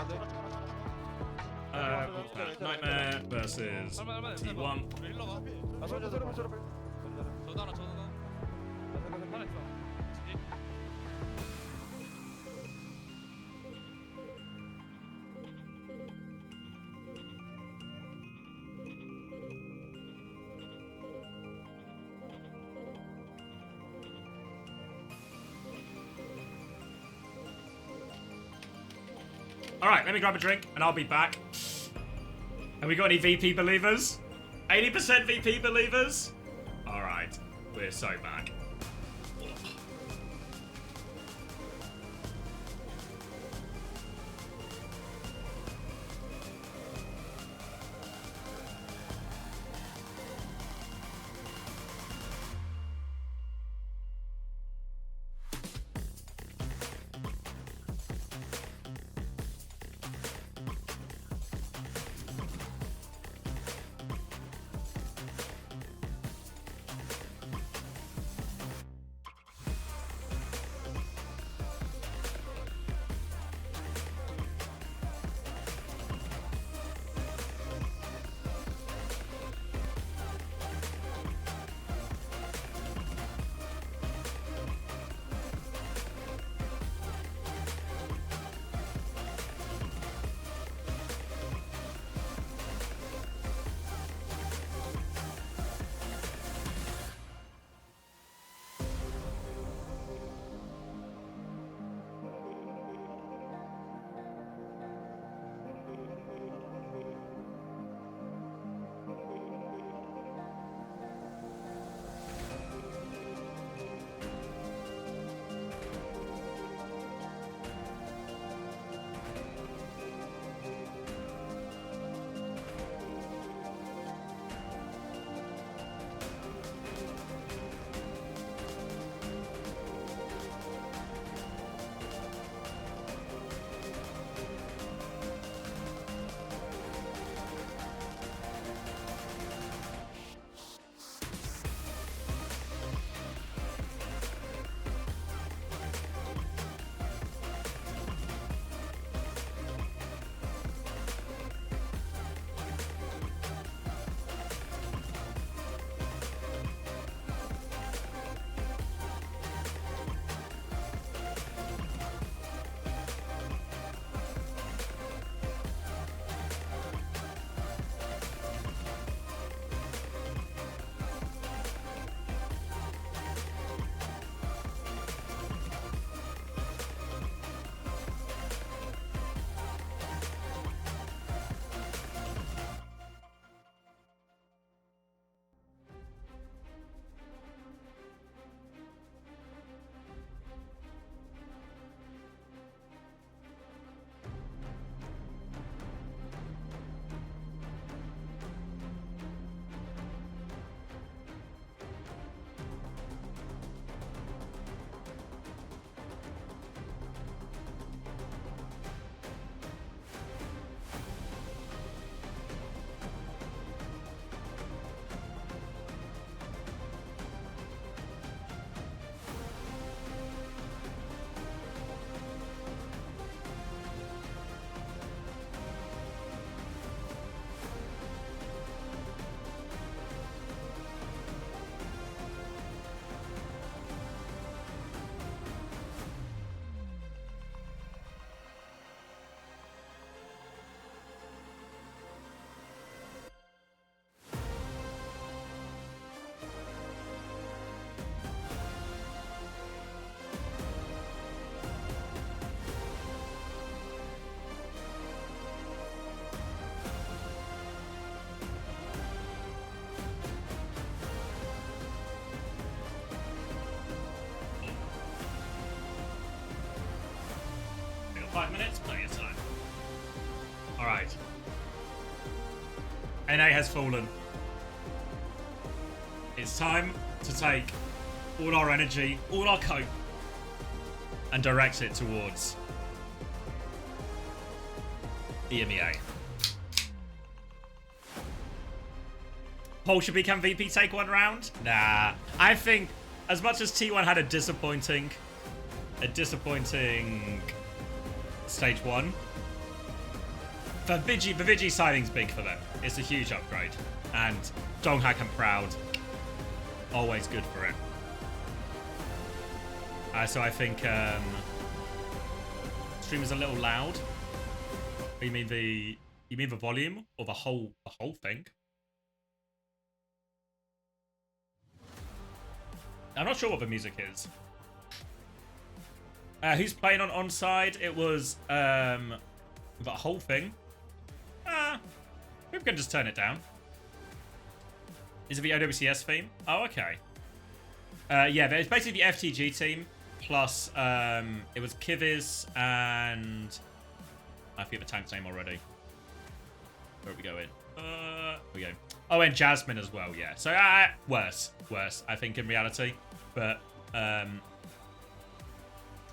What's that? Nightmare versus T1. Alright, let me grab a drink and I'll be back. Have we got any VP believers? 80% VP believers? Alright, we're so back. We got 5 minutes, plenty of time. Alright. NA has fallen. It's time to take all our energy, all our cope, and direct it towards EMEA. Poll should be, can VP take one round? Nah. I think as much as T1 had a disappointing stage 1, The Vigi signing's big for them. It's a huge upgrade. And Donghak and Proud, always good for it. So I think stream is a little loud. You mean the volume or the whole thing? I'm not sure what the music is. Who's playing on onside? It was the whole thing. We can just turn it down. Is it the OWCS theme? Oh, okay. Yeah, it's basically the FTG team plus it was Kivis and I forget the tank's name already. Where are we going? Here we go. Oh, and Jasmine as well. Yeah. So worse. I think in reality, but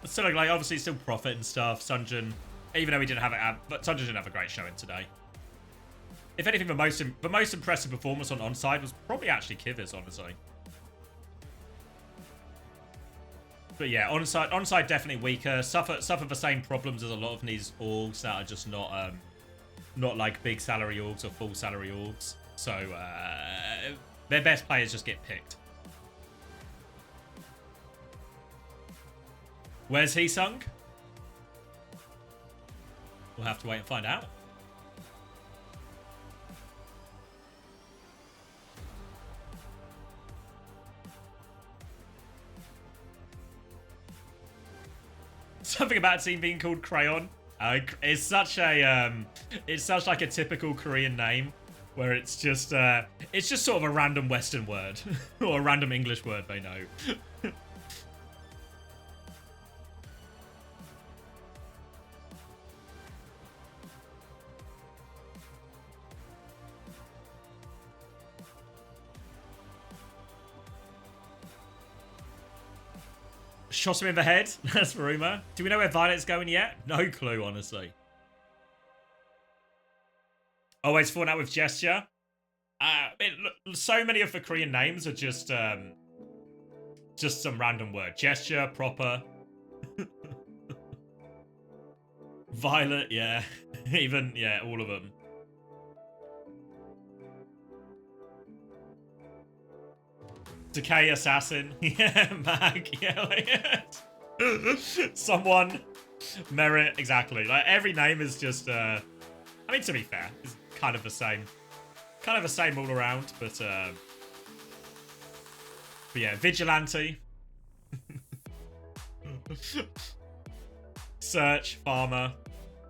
still like obviously still Profit and stuff. Sunjin, even though we didn't have it, but Sunjin didn't have a great showing today. If anything, the most impressive performance on onside was probably actually Kivis, honestly. But yeah, onside definitely weaker. Suffer the same problems as a lot of these orgs that are just not like big salary orgs or full salary orgs. So their best players just get picked. Where's he sunk? We'll have to wait and find out. Something about a team being called Crayon. It's such like a typical Korean name, where it's just sort of a random Western word or a random English word they know. Shot him in the head. That's the rumor. Do we know where Violet's going yet? No clue, honestly. Always falling out with Gesture. So many of the Korean names are just some random word. Gesture, proper. Violet, yeah. Even, yeah, all of them. Decay Assassin. Yeah, Mag. Yeah, like someone. Merit. Exactly. Like, every name is just, I mean, to be fair, it's kind of the same. Kind of the same all around, but yeah, Vigilante. Search, Farmer,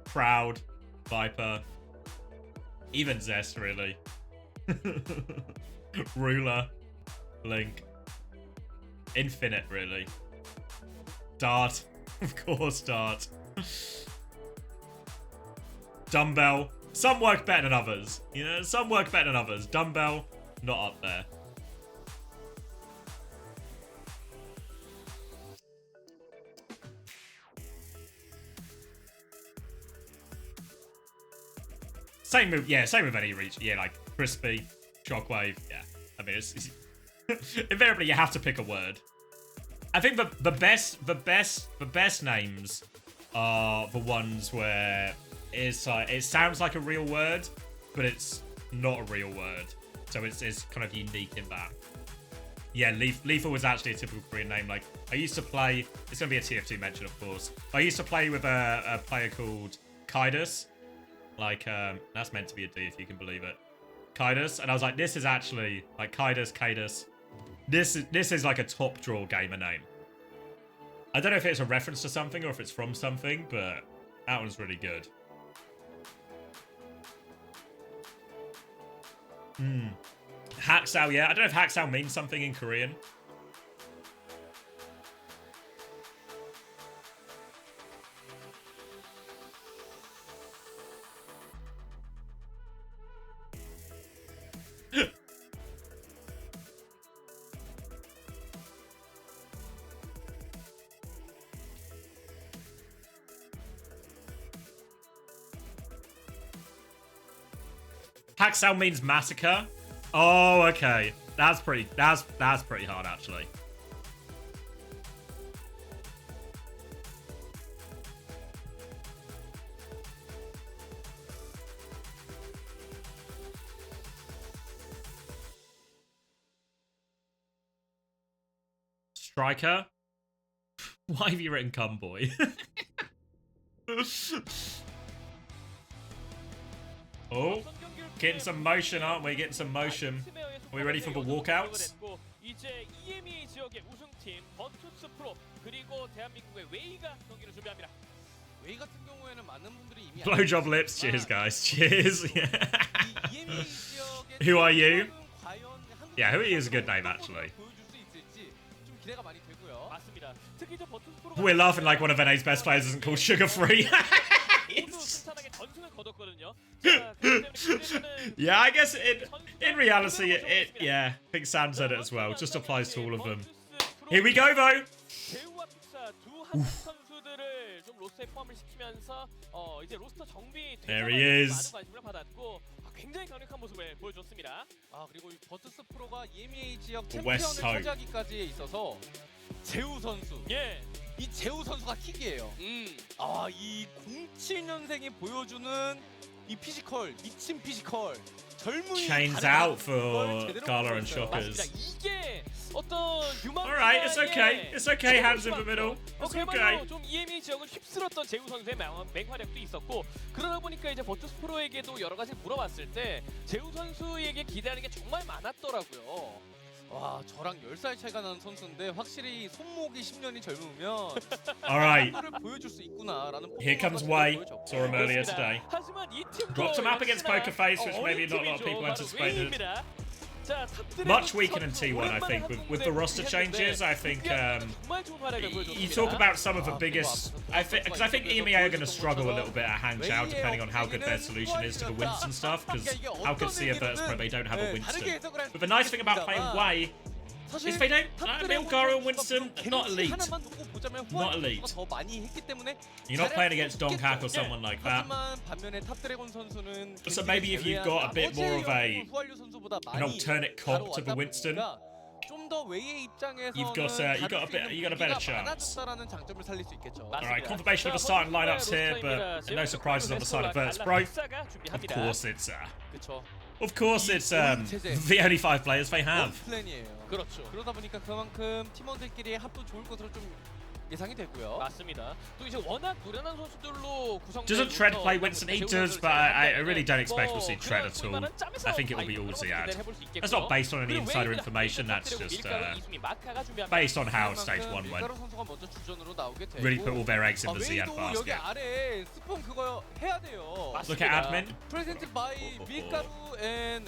Proud, Viper. Even Zest, really. Ruler. Link. Infinite, really. Dart. Of course, Dart. Dumbbell. Some work better than others. You know, some work better than others. Dumbbell, not up there. Same with, yeah, same with any reach. Yeah, like Crispy, Shockwave. Yeah, I mean, it's invariably you have to pick a word. I think the best names are the ones where it sounds like a real word, but it's not a real word. So it's kind of unique in that. Yeah, Lethal was actually a typical Korean name. Like, I used to play, it's going to be a TF2 mention, of course. I used to play with a player called Kaidos. Like, that's meant to be a D if you can believe it. Kaidos. And I was like, this is actually, like, Kaidos. This is like a top draw gamer name. I don't know if it's a reference to something or if it's from something, but that one's really good. Haksao, yeah. I don't know if Haksao means something in Korean. Haksao means massacre. Oh, okay. That's pretty hard, actually. striker. Why have you written "come boy"? Oh, getting some motion, aren't we? Getting some motion. Are we ready for the walkouts? 이제 EMEA 지역의 우승팀 버투스 프로 그리고 대한민국의 웨이가 경기를 준비합니다. 웨이 같은 경우에는 많은 분들이 이미 Blowjob lips. Cheers, guys. Cheers. Who are you? Yeah, who are you is a good name, actually. We're laughing like one of NA's best players isn't called Sugar Free. Yeah, I guess in reality, yeah, I think Sam said it as well. It just applies to all of them. Here we go, though. There he is. 굉장히 강력한 모습을 보여줬습니다. 아 그리고 버투스 프로가 EMEA 지역 챔피언을 차지하기까지에 있어서 재우 선수, 이 재우 선수가 킥이에요. 이 07년생이 보여주는 이 피지컬, 미친 피지컬, 젊은이 Chains out for Gala and Shockers. 이게 어떤 Alright, it's okay. It's okay. Hands in the middle. It's okay. 좀 EMEA 지역을 휩쓸었던 재우 선수의 맹활약도 있었고 그러다 보니까 이제 버투스 프로에게도 여러 가지 물어봤을 때 재우 선수에게 기대하는 게 정말 많았더라고요. 와, 저랑 10살 차이가 나는 선수인데 확실히 손목이 10년이 젊으면 Alright. 보여줄 수 있구나라는. Here comes Wei. Saw him earlier today. Dropped him up against Poker Face, which maybe not a lot of people anticipated. Much weaker than T1, I think, with the roster changes. I think you talk about some of the biggest. Because I think EMEA are going to struggle a little bit at Hangzhou, depending on how good their solution is to the Winston stuff. Because how could see a Virtus Pro they don't have a Winston? But the nice thing about playing Wei is they don't. Milgaro and Winston, not elite. Not elite. You're not playing against Don Hack or someone like that. So maybe if you've got a bit more of an alternate comp to the Winston, you got a better chance. Alright, confirmation of the starting lineups here, but no surprises on the side of Virtus Pro. Of course it's the only 5 players they have. 그렇죠. 그러다 보니까 그만큼 팀원들끼리의 합도 좋을 것으로 좀 예상이 되고요. 맞습니다. 또 이제 워낙 노련한 선수들로 구성된. Doesn't Tread play Winston? He does, but I really don't expect we'll see Tread at all. I think it will be all Ziad. That's not based on any insider information. That's just based on how Stage 1 went. Really put all their eggs in the Ziad basket. Look at admin. Presented by 밀가루 and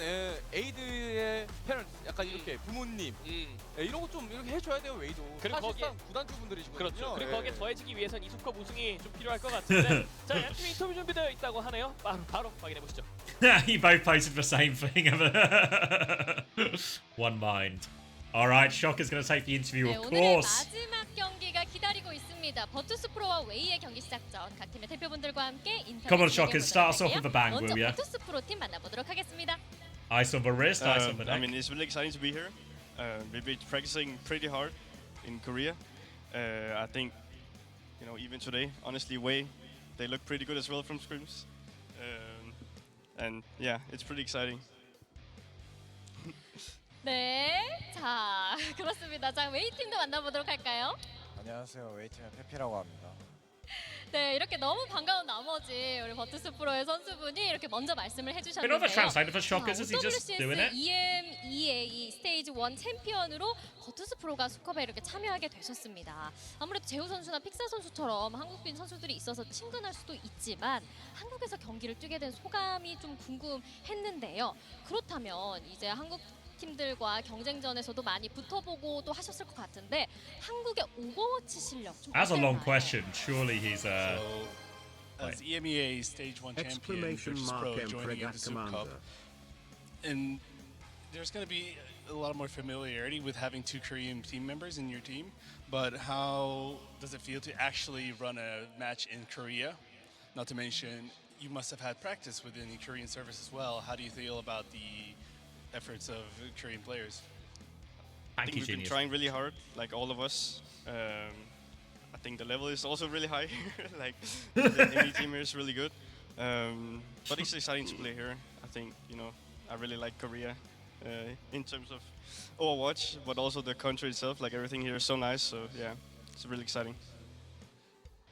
에이드의 parents. 약간 이렇게 부모님. 이런 거 좀 이렇게 해줘야 돼요 웨이도. 사실상 구단주분들이시거든요. 그렇죠. 그리고 거기에 더해지기 위해선 이 수컷 우승이 좀 필요할 것 같은데. 자, 양팀이 인터뷰 준비되어 있다고 하네요. 바로 확인해 보시죠. He both posted the same thing. One mind. Alright, Shocker's going to take the interview, of course. 오늘의 마지막 경기가 기다리고 있습니다. 버투스 프로와 웨이의 경기 시작 전 각 팀의 대표분들과 함께 인터뷰 Come on, Shockers, start us off with a bang, will ya? 먼저 버투스 프로 팀 만나보도록 하겠습니다. Ice on the wrist, ice on the neck. I mean, it's really exciting to be here. We've been practicing pretty hard in Korea. I think, you know, even today, honestly, Wei, they look pretty good as well from scrims. And yeah, it's pretty exciting. 네, 자 그렇습니다. 자 웨이 팀도 만나보도록 할까요? 안녕하세요, 웨이 팀의 페피라고 합니다. 네, 이렇게 너무 반가운 나머지 우리 버투스 프로의 선수분이 이렇게 먼저 말씀을 Bit of a 해주셨는데요. translator for Shockers, is he just doing it? EMEA 스테이지 1 챔피언으로 버투스 프로가 수컵에 이렇게 참여하게 되셨습니다. 아무래도 재우 선수나 픽사 선수처럼 한국인 선수들이 있어서 친근할 수도 있지만 한국에서 경기를 뛰게 된 소감이 좀 궁금했는데요. 그렇다면 이제 한국 팀들과 경쟁전에서도 많이 붙어보고 또 하셨을 것 같은데 한국의 오버워치 실력 좀 That's a long 어땠나요? question. Surely he's So, as EMEA Stage 1 champion, Virtus Pro joining in the SOOP Cup. And there's going to be a lot more familiarity with having 2 Korean team members in your team, but how does it feel to actually run a match in Korea? Not to mention, you must have had practice within the Korean service as well. How do you feel about the efforts of Korean players? I think we've been trying really hard, like all of us. I think the level is also really high. Like the NA team here is really good. But it's exciting to play here. I think, you know, I really like Korea. in terms of Overwatch, but also the country itself. Like everything here is so nice. So yeah, it's really exciting.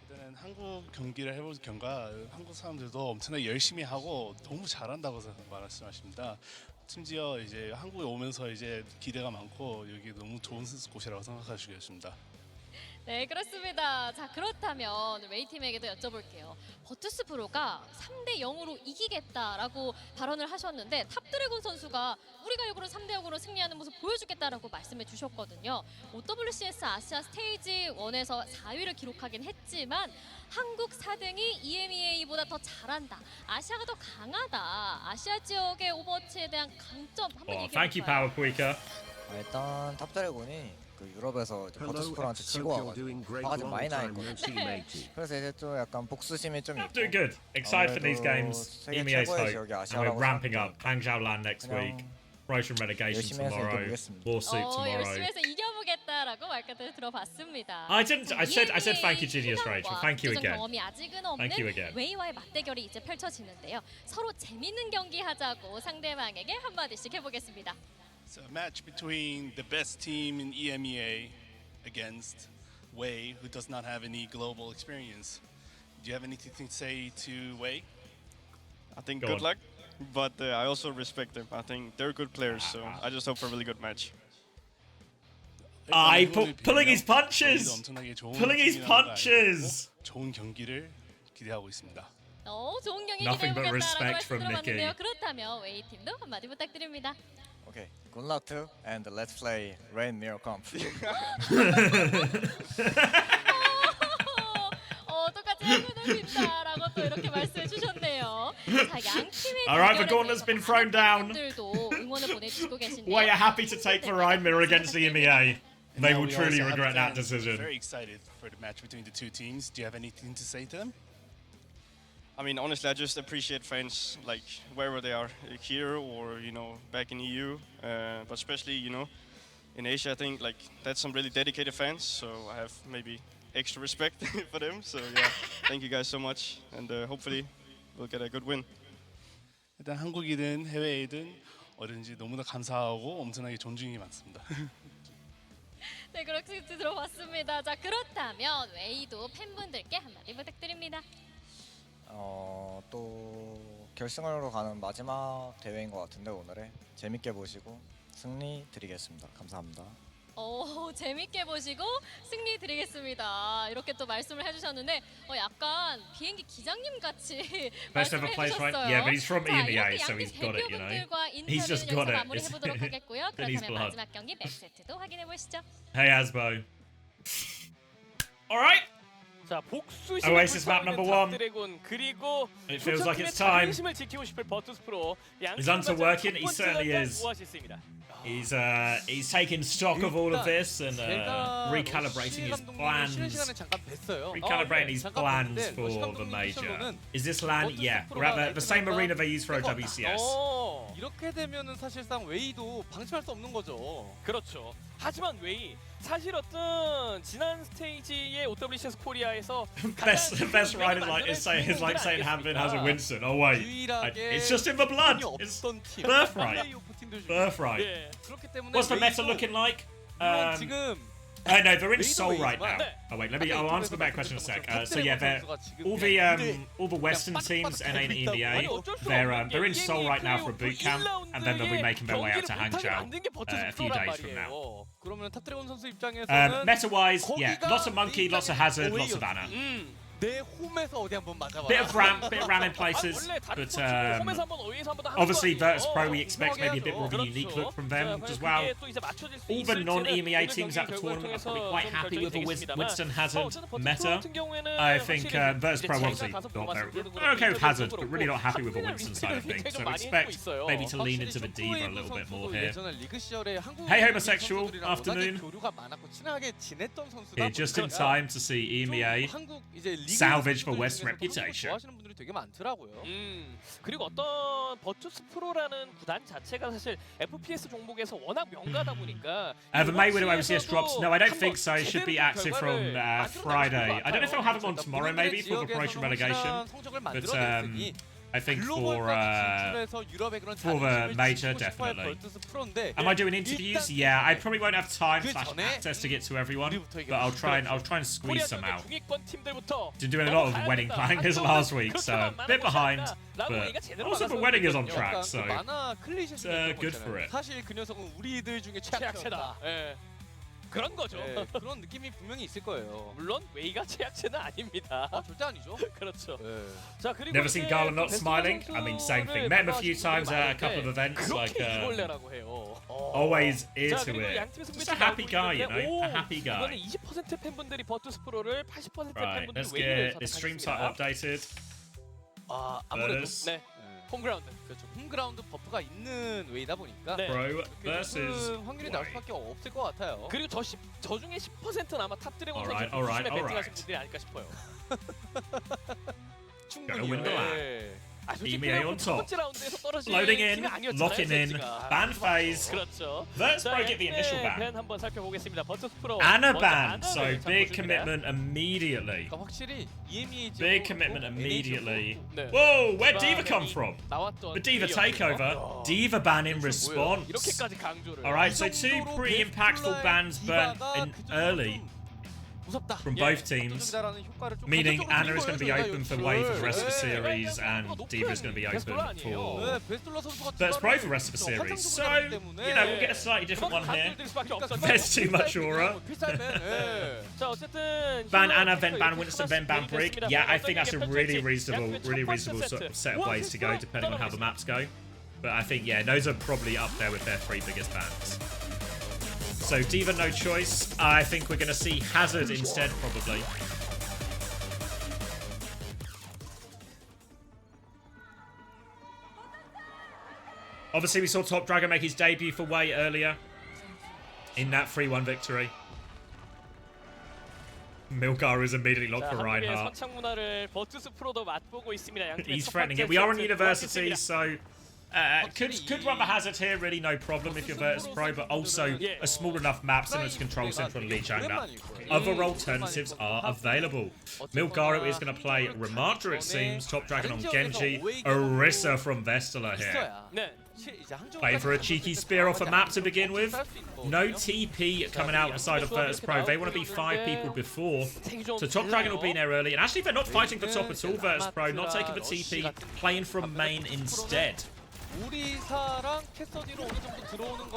일단은 한국 경기를 해볼 경과 한국 사람들도 엄청나게 열심히 하고 너무 잘한다고 말씀하십니다. 심지어 이제 한국에 오면서 이제 기대가 많고 여기 너무 좋은 곳이라고 생각하시겠습니다. 네, 그렇습니다. 자, 그렇다면 웨이팀에게도 여쭤볼게요. 버투스 프로가 3대 0으로 이기겠다라고 발언을 하셨는데 탑드래곤 선수가 우리가 역으로 3대 0으로 승리하는 모습 보여주겠다라고 말씀해 주셨거든요. OWCS 아시아 스테이지 1에서 4위를 기록하긴 했지만 한국 4등이 EMEA보다 더 잘한다. 아시아가 더 강하다. 아시아 지역의 오버워치에 대한 강점 한번 얘기해 Thank you, 볼까요? Power Quaker. 일단 탑드래곤이 그 유럽에서 버투스 프로한테 지고 와가지고 화가 좀 많이 나 있거든요. 그래서 이제 좀 약간 복수심이 좀 있고 Doing good. Excited for these games. 세계 EMEA's 최고의 hope. 지역이 And we're 아시아라고 ramping up. 생각해요. Hangzhou land next week. Promotion relegation 열심히 해서 tomorrow. 이겨보겠습니다. War Soup tomorrow. 열심히 해서 이겨보겠다라고 말까지 들어봤습니다. I didn't. I said thank you, Genius Rachel. Thank you again. 경험이 아직은 Thank you 없는 again. 웨이와의 맞대결이 이제 펼쳐지는데요. 서로 재밌는 경기 하자고 상대방에게 한마디씩 해보겠습니다. It's a match between the best team in EMEA against Wei, who does not have any global experience. Do you have anything to say to Wei? I think Go good on. luck, but I also respect them. I think they're good players, so I just hope for a really good match. Pulling his punches. 엄청나게 좋은 Pulling his 팀이라는 걸 punches. 알고 좋은 경기를 기대하고 있습니다. 좋은 경기 Nothing but 기대해보겠다라고 respect 말씀 from Mickey. 들어봤는데요. 그렇다면 웨이 팀도 한마디 부탁드립니다. Okay, good luck too, and let's play Rain Mirror Comp. 똑같이 하면 된다라고 또 이렇게 말씀해 주셨네요. 자, 양 팀의 Alright, the 대결에 gauntlet's 대해서 been thrown down. 분들도 응원을 보내주시고 계신데요. Well, you're happy to take the Rhine Mirror against the EMEA. And They now will we truly also have regret that fans decision. Very excited for the match between the two teams. Do you have anything to say to them? I mean, honestly, I just appreciate fans like wherever they are, here or back in EU, but especially in Asia. I think like that's some really dedicated fans, so I have maybe extra respect for them. So yeah, thank you guys so much, and hopefully we'll get a good win. 일단 한국이든 해외이든 어딘지 너무나 감사하고 엄청나게 존중이 많습니다. 네, 그렇게 들어봤습니다. 자, 그렇다면 웨이도 팬분들께 한마디 부탁드립니다. 또 결승으로 가는 마지막 대회인 것 같은데 오늘에 재밌게 보시고 승리 드리겠습니다. 감사합니다. 재밌게 보시고 승리 드리겠습니다. 이렇게 또 말씀을 해주셨는데 약간 비행기 기장님 같이 Best ever 말씀을 place, right? 해주셨어요. Yeah, but he's from 자, EMEA, 이렇게 so 양팀 he's got it, you know. 대표분들과 He's just 인터뷰는 got 여기서 it. 마무리해보도록 하겠고요. in his 그렇다면 blood. 마지막 경기 맥세트도 확인해 보시죠. Hey, Asbo. Alright. 자, 복수심을 Oasis map number one. 탑드래곤 그리고 It feels like it's 소속팀의 time. 자존심을 지키고 싶을 버투스 프로. He's onto working, he certainly is. 오아시스입니다. He's taking stock of all of this and recalibrating his plans. Recalibrating his plans for the major. Is this LAN? Yeah, we're at the same arena they use for WCS. 이렇게 되면은 사실상 웨이도 방심할 수 없는 거죠. 그렇죠. 하지만 웨이 사실 어떤 지난 스테이지의 OWCS 코리아에서 Best rider is like saying Hanbin has a Winston. Oh wait, it's just in the blood. It's birthright. Birthright. What's the meta looking like? 지금 No, they're in Seoul right now. Oh wait, I'll answer the back question in a sec. So yeah, all the Western teams, NA and EMEA, they're in Seoul right now for a boot camp, and then they'll be making their way out to Hangzhou a few days from now. 그러면 탑드래곤 선수 입장에서는 Meta-wise, yeah, lots of Monkey, lots of Hazard, lots of Anna. 내 홈에서 어디 한번 맞아봐. Bit of ram in places, but obviously Virtus Pro we expect maybe a bit more of a unique look from them as well. All the non-EMEA teams at the tournament are probably quite happy with the Winston Hazard meta. I think Virtus Pro obviously they're okay with Hazard, but really not happy with the Winston side of things. So expect maybe to lean into the Diva a little bit more here. Hey homosexual, afternoon. Here just in time to see EMEA salvage for West's reputation. 좋아하시는 분들이 되게 많더라고요. 그리고 어떤 버투스 프로라는 구단 자체가 사실 FPS 종목에서 워낙 명가다 보니까 The Mayweather OCS drops. No, I don't think so. It should be active from Friday. I don't know if they'll have him on tomorrow maybe for the promotion relegation. But I think 글로벌 for 진출해서 유럽의 그런 for the 자존심을 major, 지키고 싶어할 definitely. 벌트스 프로인데 Am I doing interviews? Yeah, I probably won't have time 그 slash 전에 access to get to everyone, 우리부터 but I'll try and squeeze some out. 중위권 팀들부터 Been doing a lot of wedding planning this last week, so a bit behind, but also the wedding is on track, so 만화 클리셰 good for it. 사실 그 녀석은 우리들 중에 최약체다. 예. 그런 거죠. 예, 그런 느낌이 분명히 있을 거예요. 물론 웨이가 최약체는 아닙니다. 절대 아니죠. 그렇죠. 예. 자, 그리고 Never seen Garland not smiling. I mean, same thing. Met him a few times at a couple of events, like 이골레라고 해요. always ear 자, to 그리고 it. 양팀의 Just 승부가 a happy guy, you 나오고 know, 있는데, a happy 이번에 guy. 20% 팬분들이 버투스 프로를 80% Right, 팬분들이 let's 웨이를 get this stream title 선택하셨습니다. updated. 아, 아무래도 Versus. 네. 홈그라운드. 그렇죠. 홈그라운드 버프가 있는 웨이다 보니까 Pro versus 확률이 나올 수밖에 없을 것 같아요. 그리고 저 중에 10%는 아마 탑 드래곤 Alright, 선수 alright, 중심에 배팅하신 alright. 분들이 아닐까 싶어요. Gonna 충분히. win the lap. 예. 아, 솔직히 EMEA on 첫 top. 번째 라운드에서 떨어진 Loading in, 팀이 아니었잖아요, locking in, 젠지가. ban phase. 그렇죠. Versus Pro get the initial ban. 밴 한번 살펴보겠습니다. 버투스 프로. And a 먼저 ban, 아나를 so 잡고 big 줍니다. commitment immediately. 그러니까 확실히 EMEA Big commitment immediately. 네. Whoa, where'd Diva come from? 나왔던 The Diva 웨이였거든요. takeover. Diva ban in response. 이렇게까지 강조를. Alright, so two pretty impactful bans burnt in early from both teams, meaning Anna is going to be open for Wave for the rest of the series, and Diva is going to be open for Versus Pro for the rest of the series. So, you know, we'll get a slightly different one here. There's too much aura. Ban Anna, then ban Winston, then ban Brig. Yeah, I think that's a really reasonable sort of set of ways to go, depending on how the maps go. But I think, yeah, those are probably up there with their three biggest bans. So Diva, no choice. I think we're going to see Hazard instead, probably. Obviously, we saw Top Dragon make his debut for Wei earlier in that 3-1 victory. Milgar is immediately locked for Reinhardt. He's threatening it. We are on University, so could run the Hazard here, really no problem if you're Virtus Pro, but also a small enough map similar to Control Central and Lijiang that other alternatives are available. Milgaro is going to play Ramadra, it seems. Top Dragon on Genji. Orisa from Vestala here. Playing for a cheeky spear off a map to begin with. No TP coming out outside of Virtus Pro. They want to be 5 people before. So Top Dragon will be there early. And actually, they're not fighting for top at all, Virtus Pro. Not taking the TP, playing from main instead.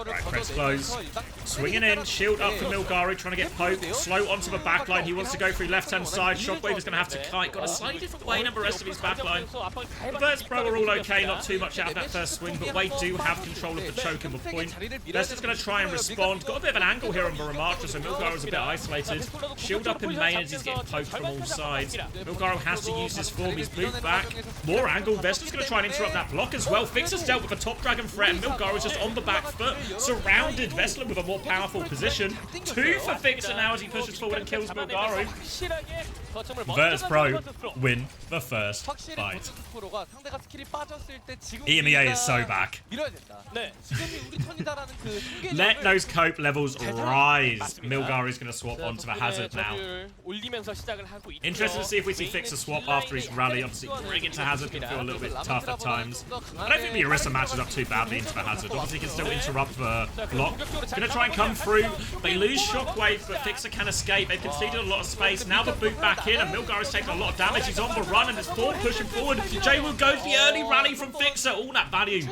Right, press close. Swinging in, shield up for Milgari, trying to get poked. Slow onto the backline. He wants to go through left-hand side. Shockwave is going to have to kite. Got a slightly different way than the rest of his backline. The Virtus Pro are all okay, not too much out of that first swing, but Wade do have control of the choke and the point. They're just going to try and respond. Got a bit of an angle here on Baramatra, so Milgaro is a bit isolated. Shield up in main as he's getting poked from all sides. Milgaro has to use his form. He's moved back. More angle. Vesta's going to try and interrupt that block as well. Fixer's dealt with a top dragon threat, and Milgaro is just on the back foot, surrounded Vestler with a more powerful position. 2 for Fixer now as he pushes forward and kills Milgaro. Virtus Pro win the first fight. EMEA is so back. Let those cope levels rise. Milgaro is going to swap onto the Hazard now. Interested to see if we see Fixer swap after his rally. Obviously, bring it to Hazard can feel a little bit tough at times. I don't think the Orisa matches up too badly into the Hazard. Obviously, he can still interrupt the block. Gonna try and come through. They lose Shockwave, but Fixer can escape. They've conceded a lot of space. Now the boot back in, and Milgar is taking a lot of damage. He's on the run, and it's Ford pushing forward. Jaywoo goes the early rally from Fixer. All that value.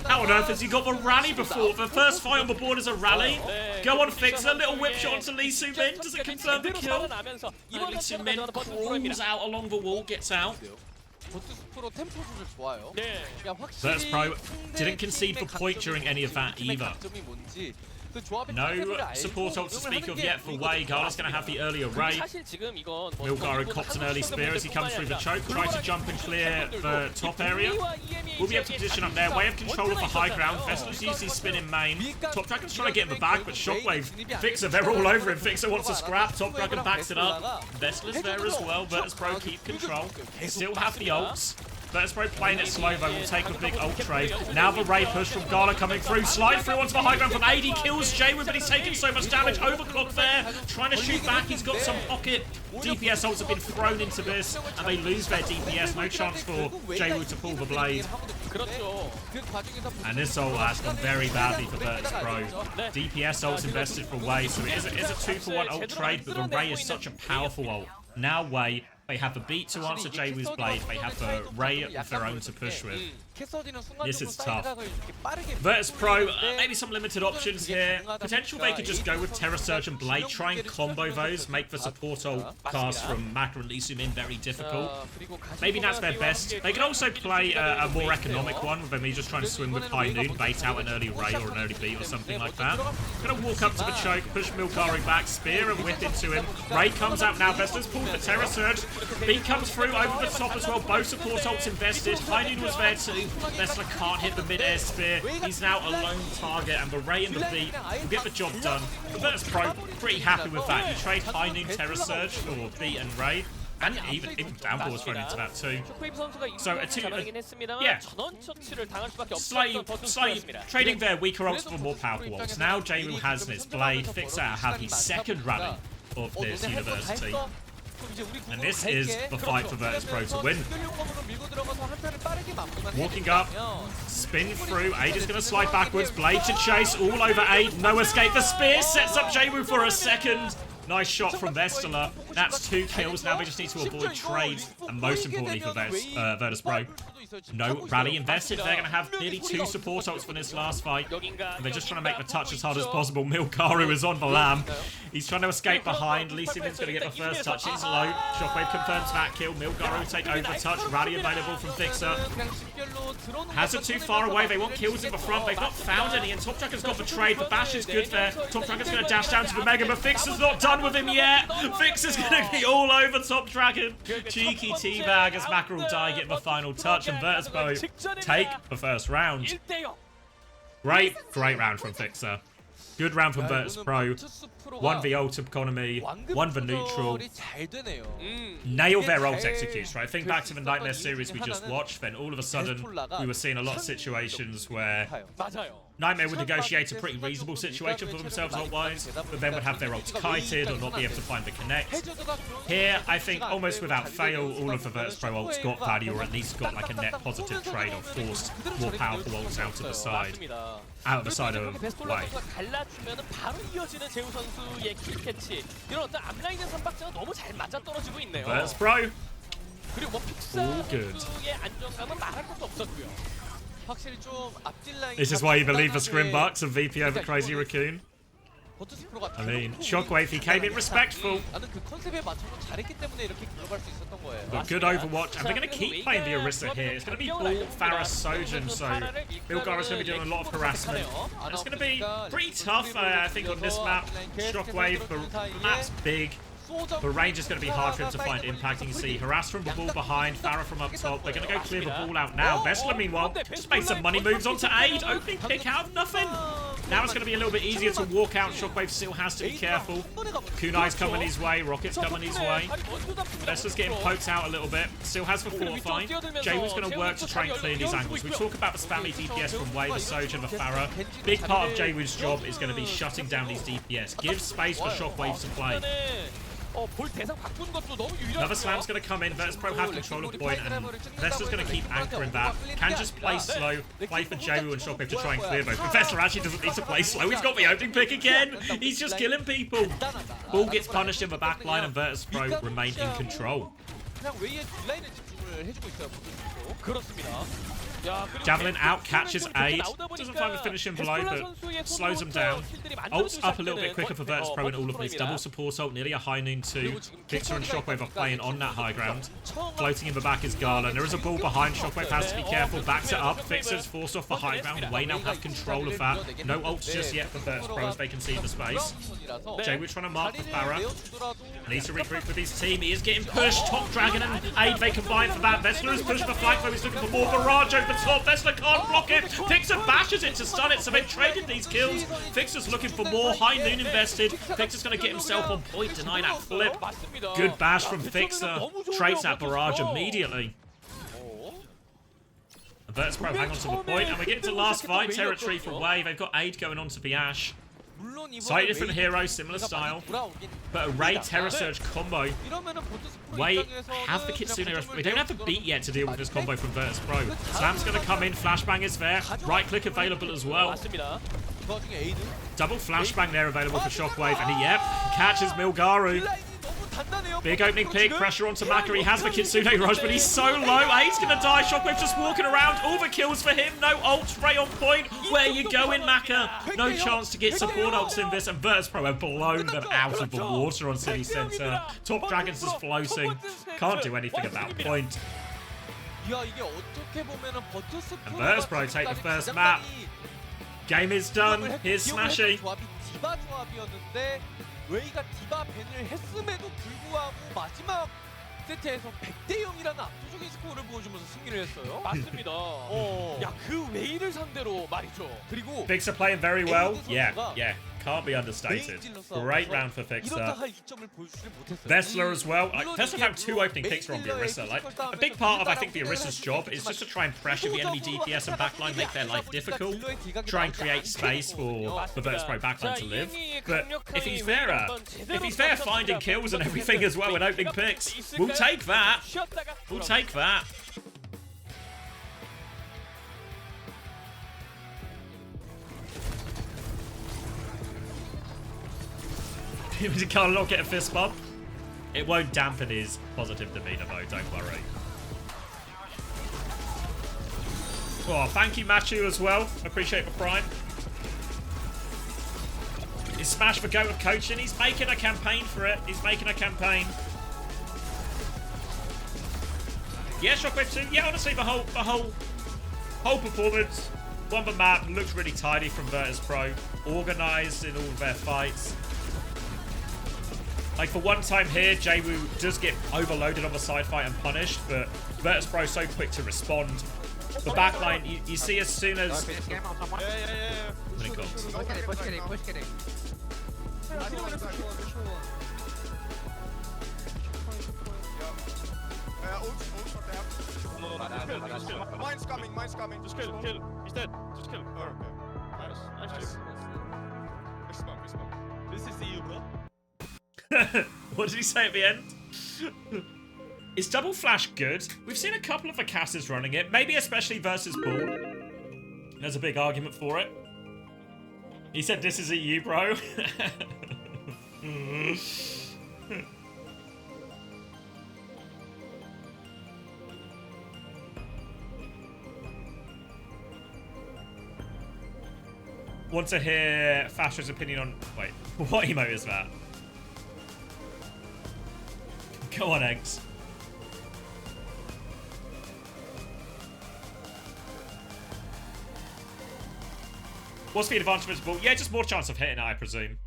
How on earth has he got the rally before? The first fight on the board is a rally. Go on, Fixer. Little whip shot onto Lee Soo-min. Does it confirm the kill? Lee Soo-min crawls out along the wall, gets out. Virtus Pro didn't concede the point during any of that either. No support ult to speak of yet for Wei. Garland's going to have the early array. Milgaro cops an early spear as he comes through the choke. Tries to jump and clear the top area. We'll be able to position up there. Wei have control of the high ground. Vestler's used his spin in main. Top Dragon's trying to get in the bag, but Shockwave, Fixer, they're all over him. Fixer wants to scrap. Top Dragon backs it up. Vestler's there as well. Virtus Pro keep control. Still have the ults. Virtus.pro playing it slow though, will take a big ult trade. Now the Ray push from Gala coming through. Slide through onto the high ground from AD. Kills Jaywood, but he's taking so much damage. Overclock there. Trying to shoot back. He's got some pocket. DPS ults have been thrown into this, and they lose their DPS. No chance for Jaywood to pull the blade. And this ult has gone very badly for Virtus.pro. DPS ults invested for Way, so it is a 2-for-1 ult trade, but the Ray is such a powerful ult. Now Way, they have the beat to answer Jaywood's blade, they have the Ray of their own to push with. This is tough. Virtus.pro, maybe some limited options here. Potential they could just go with Terra Surge and Blade, try and combo those, make the support ult cast from Maka and Lee Soo-min very difficult. Maybe that's their best. They could also play a more economic one, with me just trying to swim with High Noon, bait out an early Ray or an early beat or something like that. Gonna walk up to the choke, push Milkari back, spear and whip into him. Ray comes out now, Vesta's pulled the Terra Surge. Beat comes through over the top as well, both support ults invested. High Noon was there too. Vesla can't hit the mid-air spear. He's now a lone target, and the Ray and the beat will get the job done. The Virtus.pro pretty happy with that. You trade High Noon Terra Surge for beat and Ray. And even downpour was thrown into that too. So yeah, slightly trading their weaker ults for more powerful ults. Now Jaywood has his blade. Fixer have his second rally of this university. And this is the fight for Virtus.pro to win. Walking up, spin through. Aid is going to slide backwards. Blade to chase all over Aid. No escape. The spear sets up Jaywood for a second. Nice shot from Vestala. That's 2 kills. Now they just need to avoid trades. And most importantly for Virtus.pro, no rally invested. They're going to have nearly 2 support ults for this last fight. And they're just trying to make the touch as hard as possible. Milkaru is on the lamb. He's trying to escape behind. Lee Soo-min's going to get the first touch. He's low. Shockwave confirms that kill. Milkaru will take over touch. Rally available from Fixer. Hazard too far away. They want kills in the front. They've not found any. And Top Dragon's got the trade. The bash is good there. Top Dragon's going to dash down to the Mega, but Fixer's not done with him yet. Fixer's going to be all over Top Dragon. Cheeky teabag as Maka will die, get the final touch, and Virtus.pro take the first round. Great round from Fixer. Good round from Virtus.pro. 1v ult economy, 1v neutral. Nail their ult executes, right? Think back to the Nightmare series we just watched, then all of a sudden we were seeing a lot of situations where Nightmare would negotiate a pretty reasonable situation for themselves ult-wise, but then would have their ults kited or not be able to find the connect. Here, I think almost without fail, all of the Virtus.pro ults got value, or at least got like a net positive trade or forced more powerful ults out of the side. Out of the side of Way. Virtus.pro. All good. This is why you believe the Scrim Bucks and VP over Crazy Raccoon. I mean, Shockwave, he came in respectful. But good Overwatch, and they're going to keep playing the Orisa here. It's going to be Ball, Faris, Sojourn, so Milgara's going to be doing a lot of harassment. And it's going to be pretty tough, I think, on this map. Shockwave, the map's big. The range is going to be hard for him to find impact. You can see harass from the ball behind, Farah from up top. They're going to go clear the ball out now. Vestla, meanwhile, just made some money moves onto Aid. Opening pick out of nothing. Now it's going to be a little bit easier to walk out. Shockwave still has to be careful. Kunai's coming his way. Rocket's coming his way. Vestla's getting poked out a little bit. Still has the fortify. Jaywood's going to work to try and clear these angles. We talk about the spammy DPS from Way, the Sojourn, the Farah. Big part of Jaywood's job is going to be shutting down these DPS. Give space for Shockwave to play. Another slam's going to come in. Virtus.pro have control of point, and Vesta's going to keep anchoring that. Can just play slow, play for Jaywood and Shockwave to try and clear both. But Vesta actually doesn't need to play slow. He's got the opening pick again. He's just killing people. Ball gets punished in the back line, and Virtus.pro remain in control. Javelin out, catches Aid. Doesn't find the finishing blow, but slows him down. Ult's up a little bit quicker for Virtus.pro in all of this. Double support ult, nearly a high noon too. Fixer and Shockwave are playing on that high ground. Floating in the back is Gala. There is a ball behind. Shockwave has to be careful. Backs it up. Fixer's forced off the high ground. Way now have control of that. No ults just yet for Virtus.pro as they can see the space. Jaywood trying to mark the Farah. Needs to regroup with his team. He is getting pushed. Top Dragon and Aid, they combine for that. Vestla is pushed the flank though. He's looking for more barrage over the top. Vestla can't block it. Fixer bashes it to stun it, so they've traded these kills. Fixer's looking for more. High noon invested. Fixer's going to get himself on point, deny that flip. Good bash from Fixer. Trades that barrage immediately. Virtus.pro hang on to the point, and we get to last fight territory for Wave. They've got Aid going on to the Ash. Slightly different heroes, similar style, but a Raid Terror Surge combo. Wait, have the Kitsune Rush. We don't have the beat yet to deal with this combo from Virtus.pro. Slam's going to come in, Flashbang is there, right click available as well. Double Flashbang there available for Shockwave, and he, yep, catches Milgaru. Big opening pick, pressure onto Maka. He has the Kitsune Rush, but he's so low. Eight's gonna die. Shockwave just walking around. All the kills for him. No ult spray on point. Where you going, Maka? No chance to get support ults in this, and Virtus.pro have blown them out of the water on City Center. Top Dragon's just floating. Can't do anything about point. And Virtus.pro take the first map. Game is done. Here's Smashy. 웨이가 디바 밴을 했음에도 불구하고 마지막 세트에서 100대 0이라는 압도적인 스코어를 보여주면서 승리를 했어요. 맞습니다. 야, 그 웨이를 상대로 말이죠. 그리고 Fixer playing very well. Yeah. Can't be understated. Great round for Fixer. Vessler as well. Like, Vessler found 2 opening picks from the Orisa. Like, a big part of, I think, the Orisa's job is just to try and pressure the enemy DPS and backline, make their life difficult, try and create space for the Virtus.pro backline to live. But if he's there finding kills and everything as well and opening picks, we'll take that. We'll take that. He can't not get a fist bump. It won't dampen his positive demeanor though, don't worry. Oh, thank you Machu as well. Appreciate the prime. Is Smash for go with coaching? He's making a campaign for it. He's making a campaign. Yeah, Shockwave 2. Yeah, honestly, the whole performance, won the map, looks really tidy from Virtus.pro. Organised in all of their fights. Like, for one time here, Jwoo does get overloaded on the side fight and punished, but Virtus.pro is so quick to respond. The backline, you see as soon as... When it comes. Mine's coming. Just kill. He's dead. Just kill. Oh, okay. Nice. We smoke. This is EU, bro. What did he say at the end? Is Double Flash good? We've seen a couple of the casters running it, maybe especially versus Ball. There's a big argument for it. He said this is EU, bro. Want to hear Fasher's opinion on... Wait, what emote is that? Go on, Eggs. What's the advantage of ball? Yeah, just more chance of hitting it, I presume.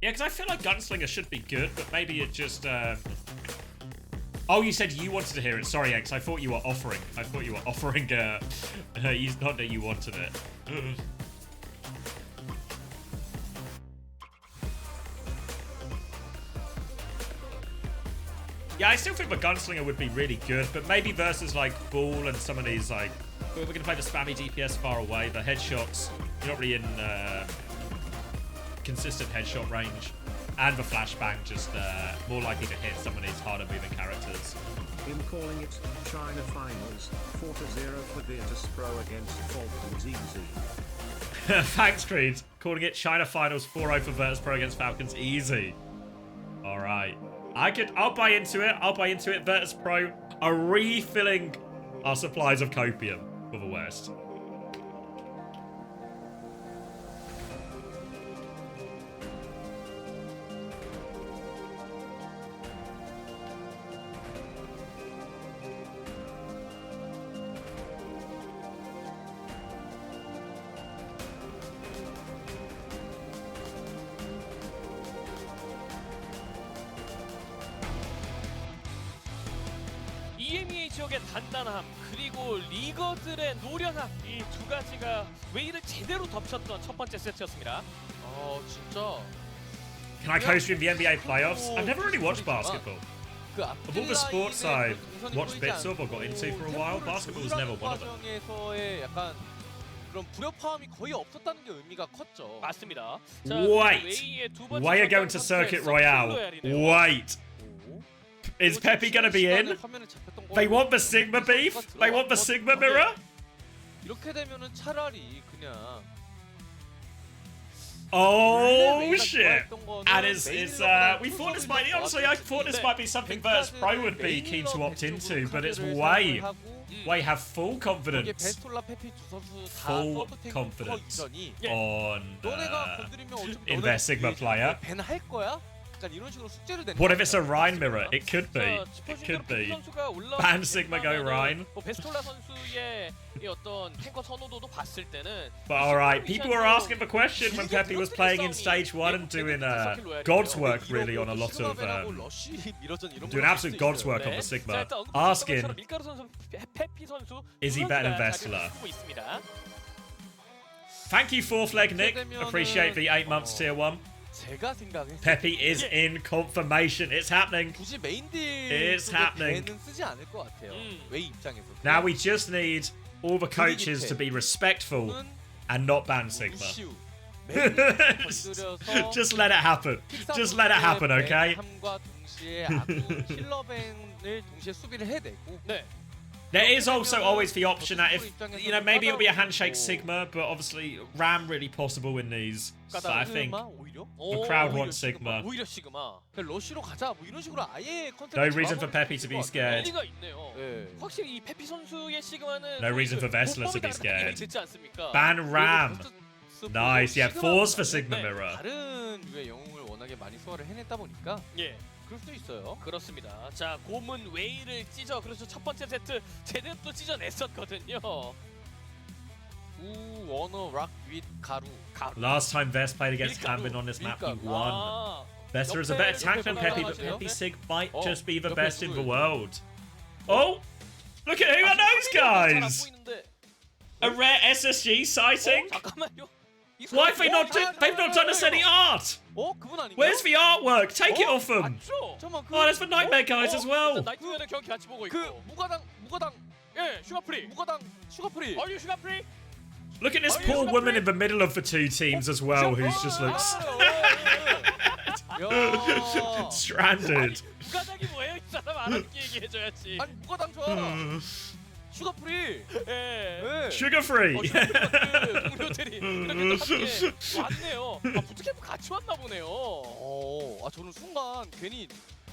Yeah, because I feel like Gunslinger should be good, but maybe it just... Oh, you said you wanted to hear it. Sorry, Eggs. I thought you were offering. Not that you wanted it. Yeah, I still think the Gunslinger would be really good, but maybe versus like Ball and some of these like... We're going to play the spammy DPS far away, the headshots, you're not really in consistent headshot range. And the flashbang just more likely to hit some of these harder moving characters. I'm calling it China Finals, 4-0 for Virtus.pro against Falcons easy. Thanks, Creed. Calling it China Finals 4-0 for Virtus.pro against Falcons easy. Alright. I'll buy into it. Virtus.pro are refilling our supplies of copium for the West. EMEA 지역의 단단함 그리고 리거들의 노련함 이 두 가지가 웨이를 제대로 덮쳤던 첫 번째 세트였습니다. 진짜. Can I coach you in the NBA playoffs? I've never really watched basketball. 그 Of all the sports side watched bits of or got into for a while, basketball was never one of them. 과정에서의 약간 그런 불협화음이 거의 없었다는 게 의미가 컸죠. 맞습니다. Wait, why are you going to Circuit Royale? Wait, is Pepe gonna be in? They want the Sigma beef? They want the Sigma mirror? 이렇게 되면은 차라리 그냥 Oh shit! And it's we thought this might honestly I thought this might be something Virtus Pro would be keen to opt into, but it's way have full confidence. Full confidence on in their Sigma player. What if it's a Rhine mirror? It could be. It could be. Ban Sigma go Rhine. 베스톨라 선수의 이 어떤 탱커 선호도도 봤을 때는 But alright, people were asking the question when Pepe was playing in stage 1 and doing God's work really on a lot of doing absolute God's work on the Sigma. Asking, is he better than Vestler? Thank you, Fourth Leg Nick. Appreciate the 8 months tier 1. Pepe is in confirmation. It's happening. It's happening. Now we just need all the coaches to be respectful and not ban Sigma. Just let it happen. Just let it happen, okay? There is also always the option that if, you know, maybe it'll be a handshake Sigma, but obviously Ram really possible in these. So I think the crowd wants Sigma. No reason for Pepe to be scared. No reason for Vestler to be scared. Ban Ram. Nice, yeah, 4s for Sigma Mirror. 그럴 수도 있어요. 그렇습니다. 자, 고문 웨이를 찢어. 그래서 첫 번째 세트 제대로 또 찢어냈었거든요. 우 워너 락 윗 가루. Last time Vest played against Gambit on this map, he won. Vesta is a better tank than Pepe, but Pepe Sig might just be the best in the world. Oh, look at who are those guys? A rare SSG sighting? 잠깐만요. Why have they not done us any art? Where's the artwork? Take it off them. Oh, there's the Nightmare guys as well. 나이트웨어는 경기 같이 보고 있고. 그 무가당. 예, 슈가프리. 슈가프리. Are you 슈가프리? Look at this poor woman in the middle of the two teams as well, who just looks stranded. 무가당이 뭐예요? 이 사람 알아듣게 얘기해줘야지. 아니 무가당 좋아. 슈가프리. 예. Sugar free. 동료들이 이렇게 또 함께 왔네요. 아, 부트캠프 같이 왔나 보네요. 아 저는 순간 괜히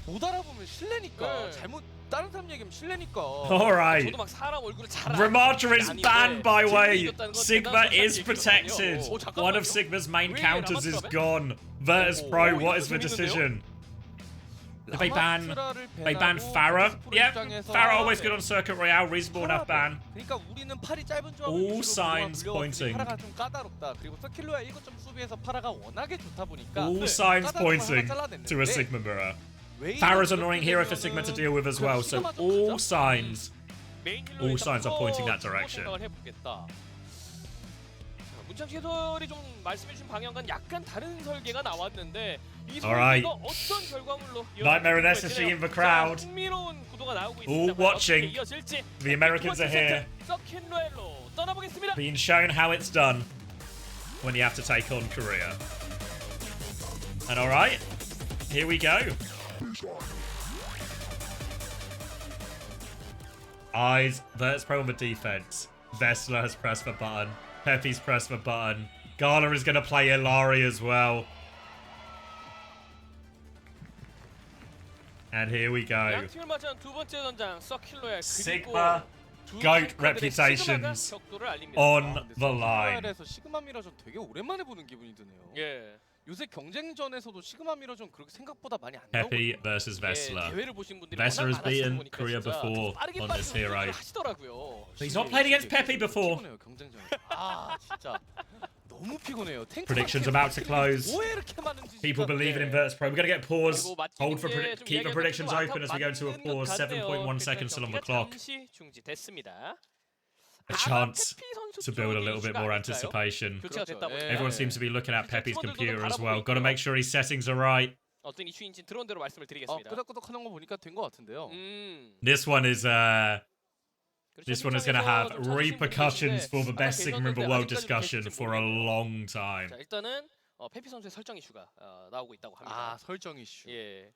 못 알아보면 실례니까 잘못 다른 사람 얘기하면 실례니까. Alright. 저도 막 사람 얼굴을 잘 Ramatra is banned by way. Sigma is protected. One of Sigma's main counters is gone. Virtus Pro, what is the decision? Did they ban Farah? Yep, Farah always good on Circuit Royale, reasonable enough ban. 그러니까 우리는 팔이 짧은 조합을 All signs pointing. 파라가 좀 까다롭다. 그리고 서킬로야 1거점 수비에서 파라가 워낙에 좋다 보니까 All signs pointing to a Sigma mirror. Farah's an annoying hero for Sigma to deal with as well, so all signs are pointing that direction. 문참 해설이 좀 말씀해주신 방향과는 약간 다른 설계가 나왔는데 이 Alright. 설계가 어떤 결과물로 Nightmare and SSG in the crowd. 흥미로운 구도가 나오고 All 있습니다. watching. 이어질지 The Americans are here, 서킷로엘로 떠나보겠습니다. being shown how it's done when you have to take on Korea. And alright, here we go. Eyes, Virtus Pro on the defense. Vestler has pressed the button. Pepe's pressed the button. Gala is going to play Ilari as well. And here we go. 양팀을 맞이한 두 번째 전장 서킬로엘 Sigma GOAT reputations on the line. 에서 시그마 미러전 되게 오랜만에 보는 기분이 드네요. 예. 요새 경쟁전에서도 시그마 미러전 그렇게 생각보다 많이 안 나오고. Pepe versus Vestler. 대회를 보신 분들이 Vestler has 워낙 beaten 많았으니까 Korea 진짜 before 빠르게 on this hero. 하시더라고요. He's not played against Pepe before. 피곤해요 경쟁전. 아 진짜 너무 피곤해요. Predictions about to close. 왜 이렇게 많은지. People believing in Virtus Pro. We're going to get a pause. 그리고 Hold for keep the predictions open as we go into a pause. 7.1 seconds still on the clock. 잠시 중지됐습니다. A chance to build a little bit more anticipation. 교체가 됐다 보니까 Everyone seems to be looking at Pepe's computer as well. Got to make sure his settings are right. 어떤 이슈인지 들어온 대로 말씀을 드리겠습니다. 끄덕끄덕하는 거 보니까 된 거 같은데요. This one is gonna have repercussions for the best Sigma in the world discussion for a long time. 자, 일단은 페피 선수의 설정 이슈가 나오고 있다고 합니다. 아 설정 이슈. 예.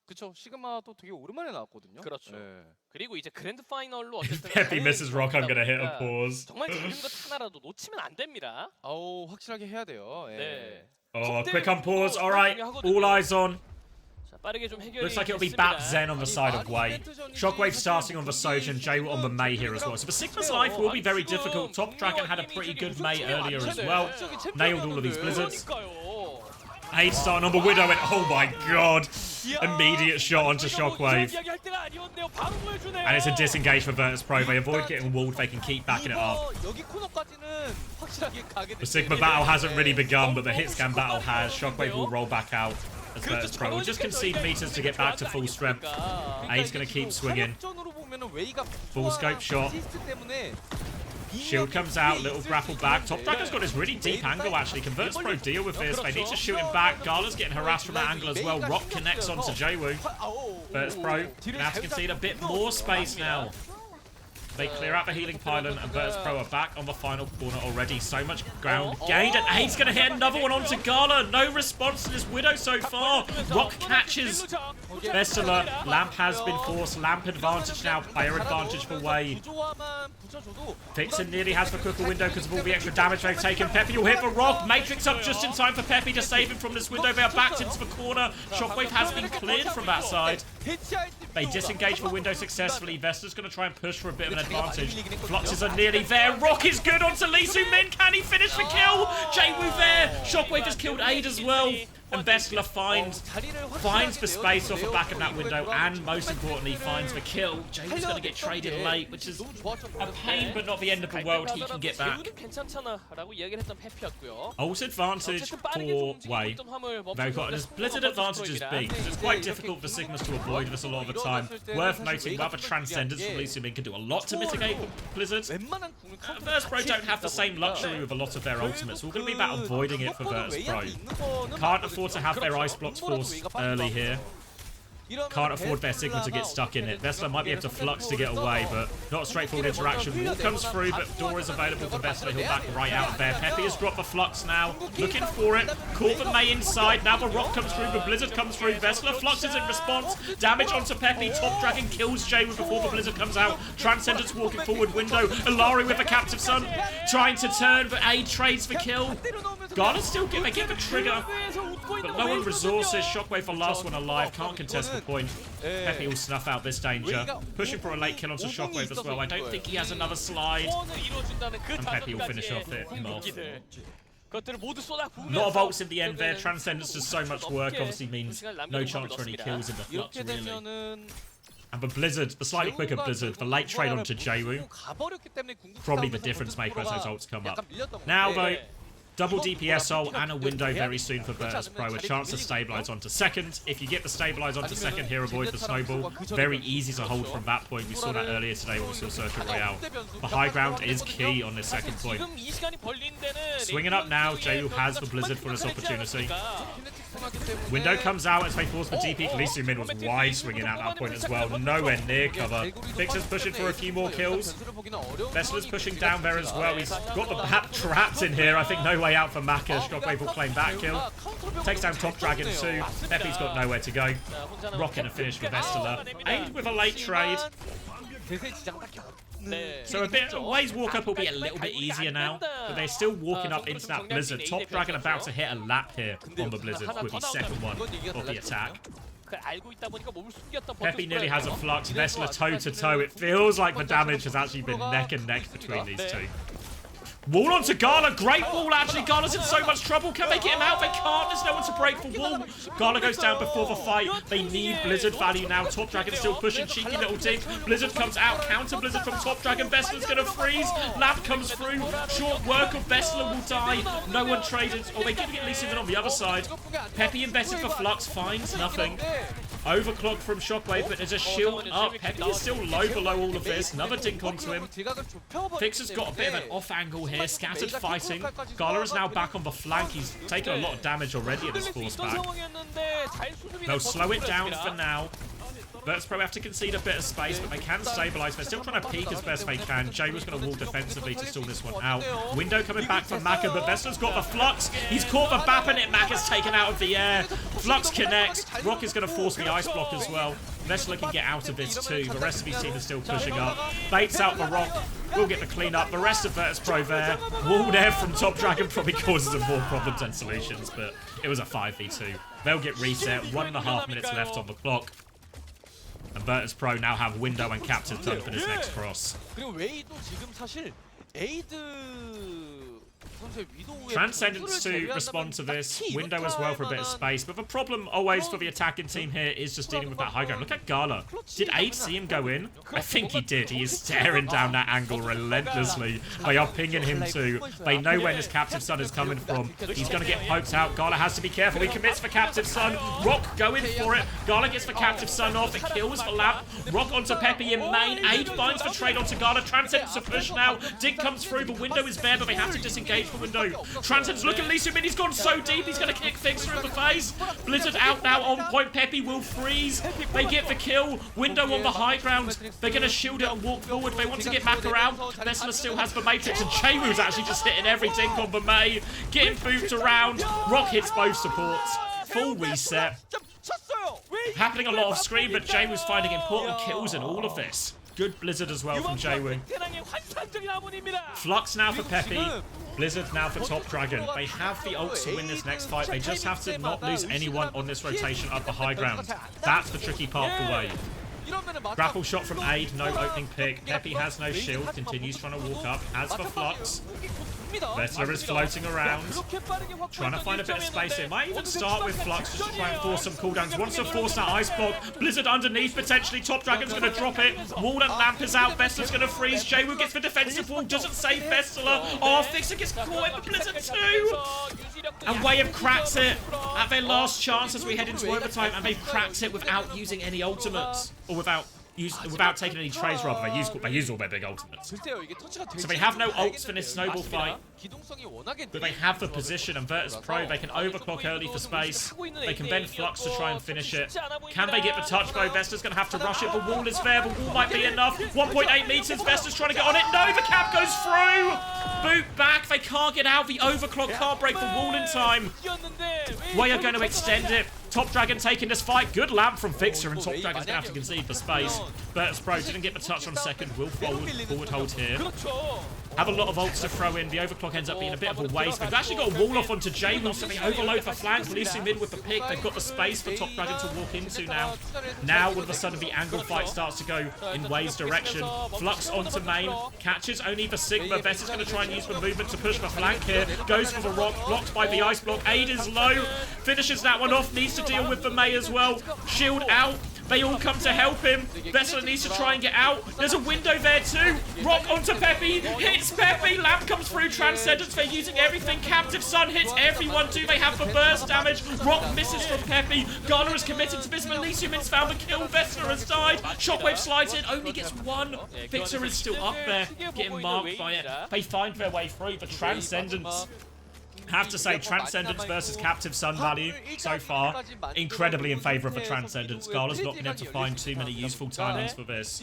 그쵸. 시그마도 되게 오랜만에 나왔거든요. 그렇죠. 예. 그리고 이제 그랜드 파이널로 어쨌든 Peppy misses rock. I'm gonna hit a pause. 정말 작은 것 하나라도 놓치면 안 됩니다. 아우 확실하게 해야 돼요. 예. 네. Oh, quick on pause. All right, all eyes on. 자, 빠르게 좀 해결이 Looks like it'll be 됐습니다. Bat Zen on the side of Wei. Shockwave starting on the Sojin, Jay on the Mei here as well. So the Sigma's life will be very difficult. Top Dragon had a pretty good Mei earlier as well. Nailed all of these blizzards. Aid starting on the Widow and oh my god. Immediate shot onto Shockwave. And it's a disengage for Virtus Pro. They avoid getting walled, they can keep backing it up. The Sigma battle hasn't really begun, but the hit scan battle has. Shockwave will roll back out as Virtus Pro will just concede meters to get back to full strength. Aid's going to keep swinging. Full scope shot. Shield comes out, little grapple back. Top Dragon's got this really deep angle actually. Can Virtus Pro deal with this? They need to shoot him back. Gala's getting harassed from that angle as well. Rock connects onto Jwoo. Virtus Pro gonna have to concede a bit more space now. They clear out the healing pylon and Virtus Pro are back on the final corner already. So much ground gained and Aid's going to hit another one onto Gala. No response to this Widow so far. Rock catches Vestala. Lamp has been forced. Lamp advantage now. Player advantage for Wei. Vixen nearly has the quicker window because of all the extra damage they've taken. Peppy will hit the Rock. Matrix up just in time for Peppy to save him from this window. They are backed into the corner. Shockwave has been cleared from that side. They disengage the window successfully. Vesta's going to try and push for a bit of an advantage. Fluxes are nearly there. Rock is good onto Lee Soo-min. Can he finish the kill? Jwoo there. Shockwave has killed Aid as well. And Vestala finds the space off the back of that window and most importantly finds the kill. Jwoo's going to get traded late, which is a pain but not the end of the world. He can get back. Ult advantage for Wei. They've got this Blizzard advantage is big because it's quite difficult for Sigmas to avoid this a lot of the time. Worth noting, other Transcendence from Lee Soo-min can do a lot to mitigate Blizzard. Virtus Pro don't have the same luxury with a lot of their ultimates. So we're going to be about avoiding it for Virtus Pro. Can't afford to have their ice blocks forced early here. Can't afford their Sigma to get stuck in it. Vestala might be able to flux to get away, but not a straightforward interaction. Wall comes through, but door is available for Vestala. He'll back right out of there. Peppy has dropped the flux now. Looking for it. Caught the Mei inside. Now the Rock comes through. The Blizzard comes through. Vestala fluxes in response. Damage onto Peppy. Top Dragon kills Jwoo before the Blizzard comes out. Transcendence walking forward window. Ilari with a Captive Sun. Trying to turn, but Aid trades for kill. Gala's still they give a trigger, but no one resources. Shockwave the last one alive. Can't contest the point. Peppy will snuff out this danger. Pushing for a late kill onto Shockwave as well. I don't think he has another slide. And Peppy will finish off it. Lot of ults in the end there. Transcendence does so much work. Obviously means no chance for any kills in the flux, really. And the Blizzard, the slightly quicker Blizzard, the late trade onto Jwoo. Probably the difference maker as those ults come up. Now though, double DPS ult and a window very soon for Virtus Pro. A chance to stabilize onto second. If you get the stabilize onto second here, avoid the snowball. Very easy to hold from that point. We saw that earlier today when we saw Circuit Royale. The high ground is key on this second point. Swinging up now, Jwoo has the Blizzard for this opportunity. Window comes out as they force the DP. Lee Soo-min was wide swinging at that point as well. Nowhere near cover. Vixen's pushing for a few more kills. Vestala's pushing down there as well. He's got the bat trapped in here. I think no way out for Maka. Shockwave will claim back kill. Takes down Top Dragon too. Peppy's got nowhere to go. Rocking a finish for Vestala. Aid with a late trade. So a bit, Wei's walk up will be a little bit easier now, but they're still walking up into that Blizzard. Top Dragon about to hit a lap here on the Blizzard with his second one of the attack. Peppy nearly has a flux. Vestala toe to toe. It feels like the damage has actually been neck and neck between these two. Wall onto Gala. Great wall, actually. Gala's in so much trouble. Can they get him out? They can't. There's no one to break the wall. Gala goes down before the fight. They need Blizzard value now. Top Dragon still pushing. Cheeky little dig. Blizzard comes out. Counter Blizzard from Top Dragon. Vestala's going to freeze. Lamp comes through. Short work of Vestala will die. No one traded. Or they give it Lee Soo-min on the other side. Peppy invested for Flux. Finds nothing. Overclock from Shockwave, but there's a shield up. Peppy is still low below all of this. Another dink onto him. Fixer's got a bit of an off angle here. Scattered fighting. Gala is now back on the flank. He's taken a lot of damage already at this force back. They'll slow it down for now. Virtus Pro have to concede a bit of space, but they can stabilize. They're still trying to peek as best they can. Jay was going to wall defensively to stall this one out. Window coming back from Maka, but Vesta's got the Flux. He's caught the Bap and it. Maka's taken out of the air. Flux connects. Rock is going to force the ice block as well. Vesta can get out of this too. The rest of his team is still pushing up. Baits out the Rock. We'll get the clean up. The rest of Virtus Pro there. Wall there from Top Dragon probably causes them more problems than solutions, but it was a 5v2. They'll get reset. 1.5 minutes left on the clock. And Virtus Pro now have Window and Captive done for this next cross. Transcendence to respond to this. Window as well for a bit of space. But the problem always for the attacking team here is just dealing with that high ground. Look at Gala. Did Aid see him go in? I think he did. He is staring down that angle relentlessly. They are pinging him too. They know when his Captive Son is coming from. He's going to get poked out. Gala has to be careful. He commits for Captive Son. Rock going for it. Gala gets the Captive Son off. It kills the Lamp. Rock onto Peppy in main. Aid finds the trade onto Gala. Transcendence to push now. Dig comes through. The Window is there, but they have to disengage the Window. Transcendence, look at Lee Soo-min, he's gone so deep, he's going to kick Fixer in the face. Blizzard out now, on point, Peppy will freeze. They get the kill, Window on the high ground. They're going to shield it and walk forward. They want to get Maka out. Vesla still has the Matrix, and Chaywoo's actually just hitting everything on the May. Getting booped around. Rock hits both supports. Full reset. Happening a lot off screen, but Jaywoo's finding important kills in all of this. Good Blizzard as well from Jaywoo. Flux now for Peppy. Blizzard now for Top Dragon. They have the ults to win this next fight. They just have to not lose anyone on this rotation up the high ground. That's the tricky part for Wade. Grapple shot from Aid, no opening pick. Peppy has no shield, continues trying to walk up. As for Flux, Vesta is floating around, trying to find a bit of space here. Might even start with Flux just to try and force some cooldowns. Wants to force that ice block. Blizzard underneath, potentially. Top Dragon's going to drop it. Wall and Lamp is out. Vesta's going to freeze. Jaywoo gets the defensive wall, doesn't save Vestala. Oh, Fixer gets caught in the Blizzard too. And Wave cracks it at their last chance as we head into overtime, and they've cracked it without using any ultimates. Or without taking any trades, rather. They use all their big ultimates. So they have no ults for this snowball fight, but they have the position, and Virtus Pro, they can overclock early for space. They can bend Flux to try and finish it. Can they get the touch though? Vesta's going to have to rush it. The wall is there. The wall might be enough. 1.8 meters. Vesta's trying to get on it. No, the cap goes through. Boot back. They can't get out. The overclock can't break the wall in time. We are going to extend it. Top Dragon taking this fight. Good Lamp from Fixer, and Top Dragon's going to have to concede for space. Virtus Pro didn't get the touch on second. Will forward hold here. Have a lot of ults to throw in. The overclock ends up being a bit of a waste. They've actually got a wall off onto Jaywoo, so they overload the flanks. Lee Soo-min with the pick. They've got the space for Top Dragon to walk into now. Now, all of a sudden, the angle fight starts to go in Wade's direction. Flux onto main. Catches only the Sigma. Vesta's going to try and use the movement to push the flank here. Goes for the Rock. Blocked by the ice block. Aid is low. Finishes that one off. Needs to deal with the May as well. Shield out. They all come to help him. Vesta needs to try and get out. There's a window there too. Rock onto Peppy. Hits Peppy. Lamp comes through. Transcendence. They're using everything. Captive Son hits everyone. Do they have the burst damage? Rock misses from Peppy. Gala is committed to this. Lee Soo-min's found the kill. Vesta has died. Shockwave slides in. Only gets one. Fixer is still up there, getting marked by it. They find their way through. The Transcendence. Have to say, Transcendence versus Captive Son value so far incredibly in favour of the Transcendence. Gala's not been able to find too many useful timings for this.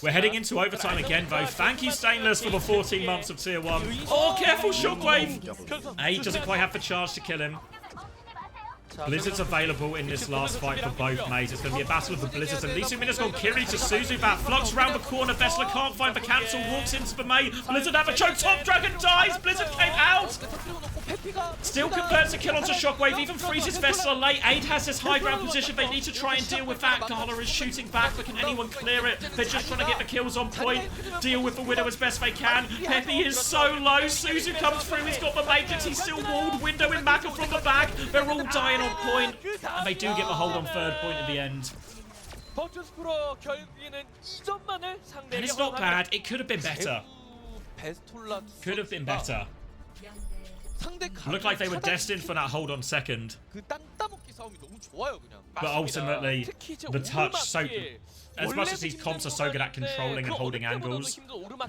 We're heading into overtime again though. Thank you Stainless for the 14 months of tier 1. Oh, careful Shockwave! Aid doesn't quite have the charge to kill him. Blizzard's available in this last fight for both Mays. It's going to be a battle of the Blizzards. And Lee Soo-min has gone Kiri to Suzubat. Flux around the corner. Vestla can't find the cancel. Walks into the May. Blizzard have a choke. Top Dragon dies. Blizzard came out. Still converts a kill onto Shockwave. Even freezes Vestla late. Aid has this high ground position. They need to try and deal with that. Gala is shooting back, but can anyone clear it? They're just trying to get the kills on point. Deal with the Widow as best they can. Peppy is so low. Suzu comes through. He's got the Matrix. He's still walled. Window in Maka from the back. They're all dying on point, and they do get the hold on third point at the end. And it's not bad. It could have been better. Could have been better. 상대 Looked like they were destined for that hold on second. 그 땅 따먹기 싸움이 너무 좋아요 그냥. But ultimately, 특히 이제 the touch so... 오르막길. As much as these comps are so good at controlling and holding angles,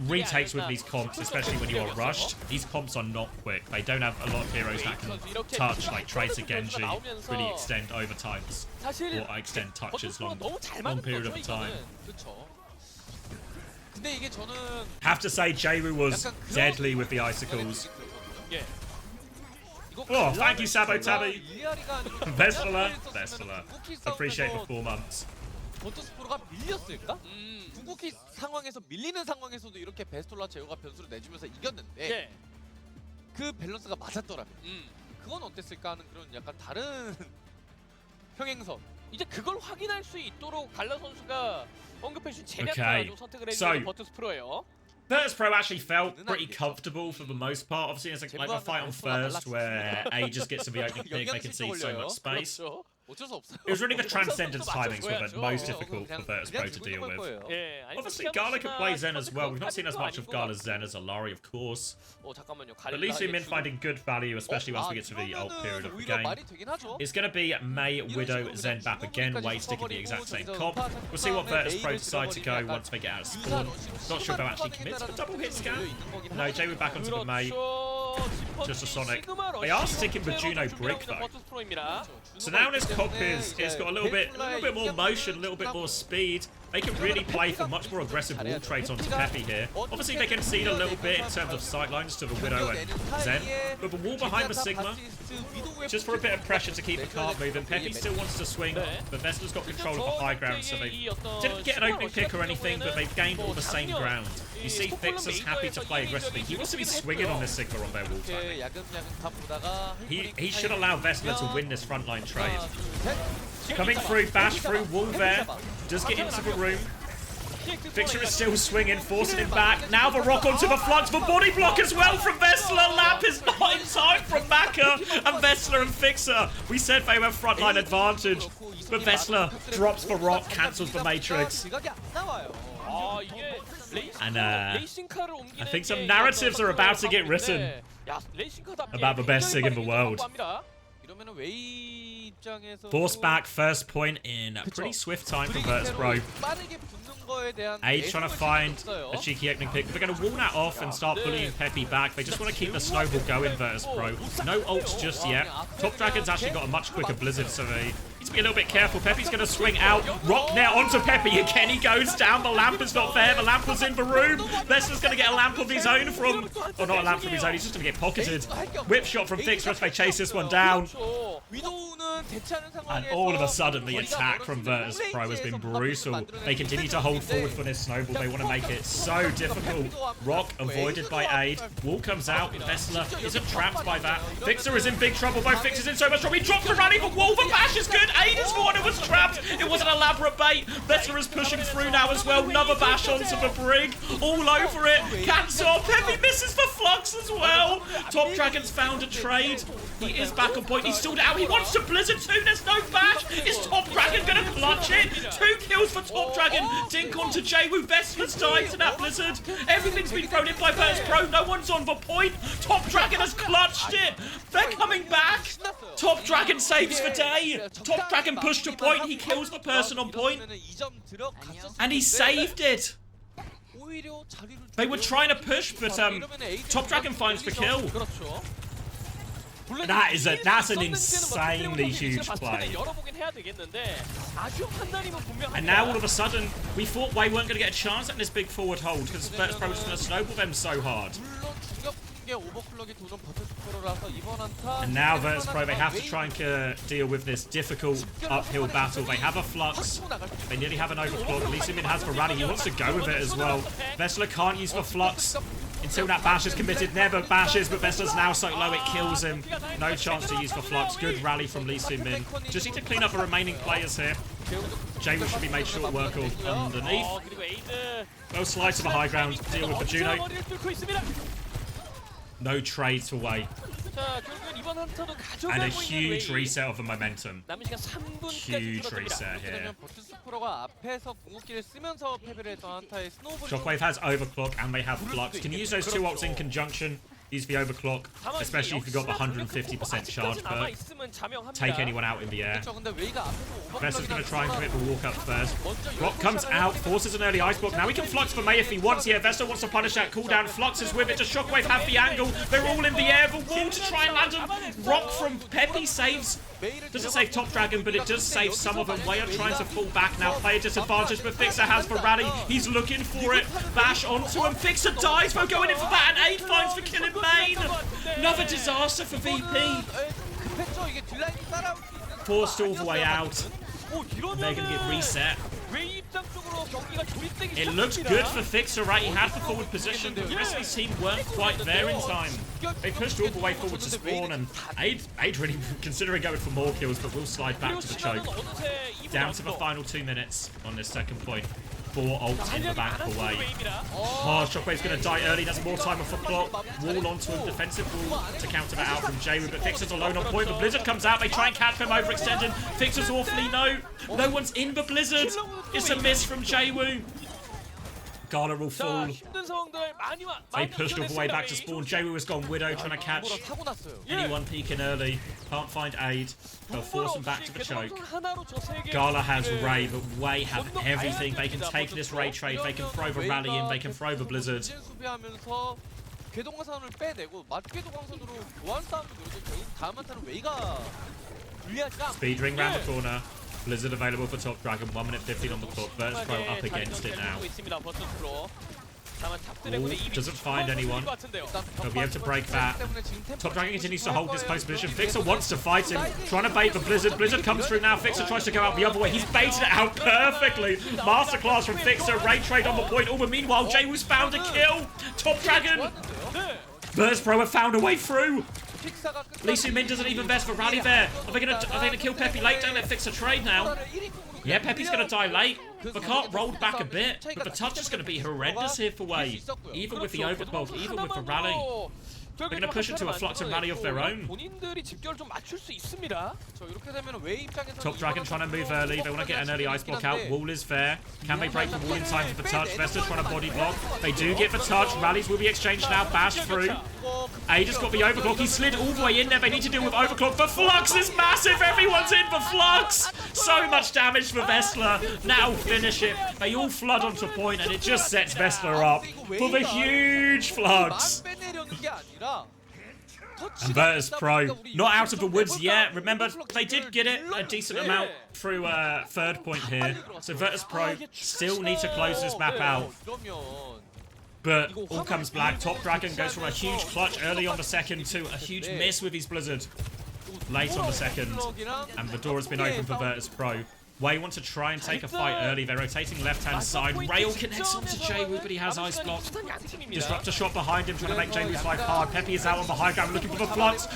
retakes with these comps, especially when you are rushed, these comps are not quick. They don't have a lot of heroes that can touch, like Tracer Genji, really extend overtimes, or extend touches long period of time. 근데 이게 저는 Have to say, Jayru was deadly with the icicles. Oh, thank you, Sabo Tabby. Vestala. Appreciate the 4 months. 버터스프로가 밀렸을까? 궁극기 상황에서 밀리는 상황에서도 이렇게 베스톨라 제우가 변수를 내주면서 이겼는데 그 밸런스가 맞았더라면 그건 어땠을까 하는 그런 약간 다른 평행선. 이제 그걸 확인할 수 있도록 갈라 선수가 언급해준 제략을 선택을 해주는 버터스프로예요. Virtus.pro actually felt pretty comfortable for the most part. Obviously, it's like a fight on first where A just gets to the opening pick, they can see so much space. It was really the Transcendence timings were the most difficult for Virtus.pro to deal with. Obviously, Gala can play Zen as well. We've not seen as much of Gala's Zen as Alari, of course. But Lee Min finding good value, especially once we get to the ult period of the game. It's going to be Mei, Widow, Zen, Bap again, Wei sticking the exact same comp. We'll see what Virtus.pro decide to go once they get out of spawn. Not sure if they'll actually commit to the double hit scan. No, Jay, we're back onto the Mei. Just a Sonic. They are sticking with Juno Brick though. So now this comp is got a little bit more motion, a little bit more speed. They can really play for much more aggressive wall trades onto Peppy here. Obviously they concede a little bit in terms of sightlines to the Widow and Zen, but the wall behind the Sigma, just for a bit of pressure to keep the cart moving. Peppy still wants to swing, but Vestla's got control of the high ground, so they didn't get an opening pick or anything, but they've gained all the same ground. You see Fixer's happy to play aggressively. He wants to be swinging on this Sigma on their wall timing. He should allow Vestla to win this frontline trade. Coming through, bash through, wall there. Does get into the room. Fixer is still swinging, forcing him back. Now the rock onto the flux, the body block as well from Vestla. Lamp is not in time from Maka and Vestla and Fixer. We said they have frontline advantage, but Vestla drops the rock, cancels the Matrix. And I think some narratives are about to get written about the best Sig in the world. Force back first point in a pretty swift time from Virtus.pro. Age trying to find a cheeky opening pick. They're going to wall that off and start bullying Peppy back. They just want to keep the snowball going, Virtus.pro. No ults just yet. Top Dragon's actually got a much quicker Blizzard, so they need to be a little bit careful. Peppy's going to swing out. Rock now onto Peppy again. He goes down. The lamp is not there. The lamp was in the room. Lester's going to get a lamp of his own from... Or not a lamp from his own. He's just going to get pocketed. Whip shot from Fixer as they chase this one down. And all of a sudden, the attack from Virtus.pro has been brutal. They continue to hold forward for this snowball. They want to make it so difficult. Rock avoided by Aid. Wall comes out. Vestla isn't trapped by that. Fixer is in big trouble. Both Fixer's in so much trouble. He drops a rally, but Wall. The bash is good. Aid is the one who was trapped. It was an elaborate bait. Vestla is pushing through now as well. Another bash onto the brig. All over it. Cancel. Peppy misses for Flux as well. Top Dragon's found a trade. He is back on point. He's stalled out. He wants to Blizzard too. There's no bash. Is Top Dragon going to clutch it? 2 kills for Top Dragon. Dink onto Jaywu. Vestla's died to that Blizzard. Everything's been thrown in by Virtus.pro. No one's on the point. Top Dragon has clutched it. They're coming back. Top Dragon saves the day. Top Dragon pushed to point. He kills the person on point. And he saved it. They were trying to push, but Top Dragon finds the kill. That's an insanely huge play. And now all of a sudden, we thought Wei weren't going to get a chance at this big forward hold because Virtus.pro was going to snowball them so hard. And now Virtus.pro, they have to try and deal with this difficult uphill battle. They have a Flux. They nearly have an overclock. Lee Min has the rally. He wants to go with it as well. Vestla can't use the Flux until that bash is committed. Never bashes, but Vestla's now so low it kills him. No chance to use the Flux. Good rally from Lee Min. Just need to clean up the remaining players here. Jaywu should be made short work of underneath. Well, slide to the high ground. Deal with the Juno. No trades for Wei. And a huge reset of the momentum. Huge reset here. Shockwave has overclock and they have Flux. Can use those 2 ults in conjunction. use the overclock, especially if you've got the 150% charge perk. Take anyone out in the air. 그렇죠. 근데 웨이가 앞에서 Vessel's going to try and 오버클럭이랑 commit the walk up first. 먼저 Rock comes out, forces an early ice block. Now he can flux for May if he wants. Yeah, Vessel wants to punish that cooldown. Flux is with it. Does Shockwave have the angle? They're all in the air. The wall to try and land him. Rock from Peppy saves. Doesn't save Top Dragon, but it does save some of them. Way are trying to fall back now. Player disadvantage, but Fixer has the rally. He's looking for it. Bash onto him. Fixer dies for going in for that, and 8 finds for killing Main. Another disaster for VP. 급했죠. 이게 딜라인이 따라올 수 있는 Forced all the way out. They're going to get reset. It looks good for Fixer, right? He had the forward position. The rest of his team weren't quite there in time. They pushed all the way forward to spawn, and Aid really considering going for more kills, but will slide back to the choke. Down to the final 2 minutes on this second point. 4 ults in the back away. Oh, Shockwave's going to die early. There's more time off the clock. Wall onto him. Defensive wall to counter that out from Jaywu, but Fixer's alone on point. The Blizzard comes out. They try and catch him overextending. Fixer's awfully low. No one's in the Blizzard. It's a miss from Jaywu. Gala will fall. They pushed all the way back to spawn. Jaywu has gone Widow trying to catch anyone peeking early. Can't find Aid. They'll force him back to the choke. Gala has Ray, but Way have everything. They can take this Ray trade. They can throw the rally in. They can throw the Blizzard. 궤동화선을 빼내고 맞궤동화선으로 교환 싸움을 노리고 다음 한타는 웨이가 불리하지가 않고 Speed ring round the corner. Blizzard available for Top Dragon. 1 minute 15 on the clock. Virtus Pro up against it now. Ooh, doesn't find anyone. They'll be able to break that. Top Dragon continues to hold this post position. Fixer wants to fight him. Trying to bait the Blizzard. Blizzard comes through now. Fixer tries to go out the other way. He's baited it out perfectly. Masterclass from Fixer. Ray trade on the point. Oh, but meanwhile, Jaywoo's found a kill. Top Dragon. Virtus Pro have found a way through. Lee Min doesn't even vest for rally there. Are they gonna kill Peppy late? Don't let Fixer trade now. Yeah, Peppy's gonna die late. The cart rolled back a bit, but the touch is gonna be horrendous here for Way. Even with the overclock, even with the rally. They're gonna push it to a flux and rally of their own. Top Dragon trying to move early. They want to get an early ice block out. Wall is fair. Can they break the wall in time for the touch? Vesta trying to body block. They do get the touch. Rallies will be exchanged now. Bash through. A just got the overclock. He slid all the way in there. They need to deal with overclock. The flux is massive. Everyone's in the flux. So much damage for Vestler. Now finish it. They all flood onto point, and it just sets Vestler up for the huge flux. And Virtus Pro, not out of the woods yet. Remember, they did get it a decent amount through third point here. So Virtus Pro still need to close this map out. But all comes black. Top Dragon goes from a huge clutch early on the second to a huge miss with his Blizzard late on the second. And the door has been open for Virtus Pro. Way wants to try and take a fight early. They're rotating left-hand side. Rail connects onto Jaywu, but he has ice block. Disruptor shot behind him, trying to make Jaywoo's life hard. Peppy is out on the high ground, looking for the flux.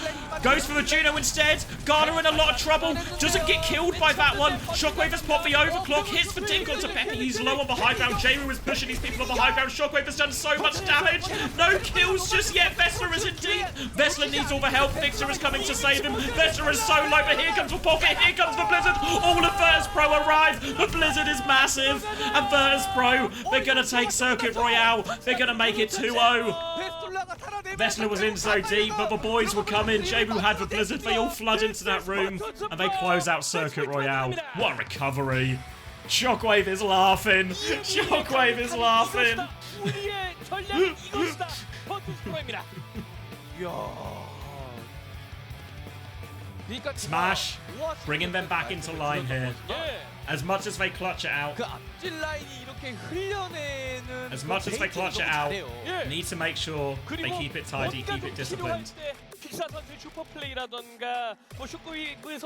Goes for the Juno instead. Garner in a lot of trouble. Doesn't get killed by that one. Shockwave has popped the overclock. Hits the dink onto Peppy. He's low on the high ground. Jaywu is pushing these people on the high ground. Shockwave has done so much damage. No kills just yet. Vestler is in deep. Vestler needs all the help. Fixer is coming to save him. Vestler is so low, but here comes the pocket. Here comes the Blizzard. All of Virtus Pro arrive. The Blizzard is massive. And Virtus Pro, they're going to take Circuit Royale. They're going to make it 2-0. Vestler was in so deep, but the boys were coming. Jaywu had the Blizzard. They all flood into that room, and they close out Circuit Royale. What a recovery. Shockwave is laughing. Shockwave is laughing. Smash, bringing them back into line here. As much as they clutch it out, need to make sure they keep it tidy, keep it disciplined.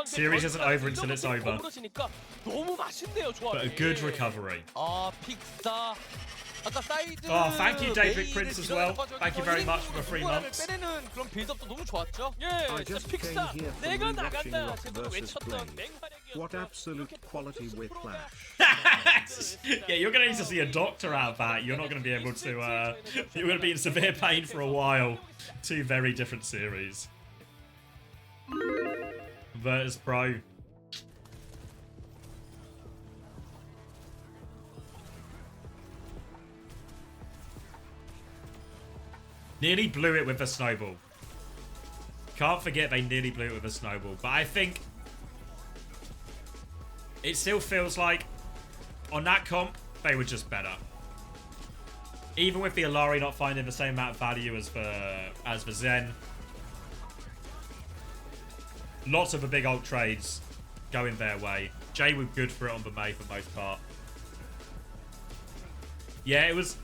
Series isn't over until it's over. But a good recovery. Oh, thank you, David Prince, as well. Thank you very much for the 3 months. I just came here from rewatching Rock versus Blade. What absolute quality whiplash. Yeah, you're going to need to see a doctor out of that. You're not going to be able to... you're going to be in severe pain for a while. 2 very different series. Virtus Pro. Nearly blew it with the snowball. Can't forget they nearly blew it with a snowball. But I think it still feels like on that comp, they were just better. Even with the Alari not finding the same amount of value as the Zen. Lots of the big ult trades going their way. Jay was good for it on the May for the most part. Yeah, it was...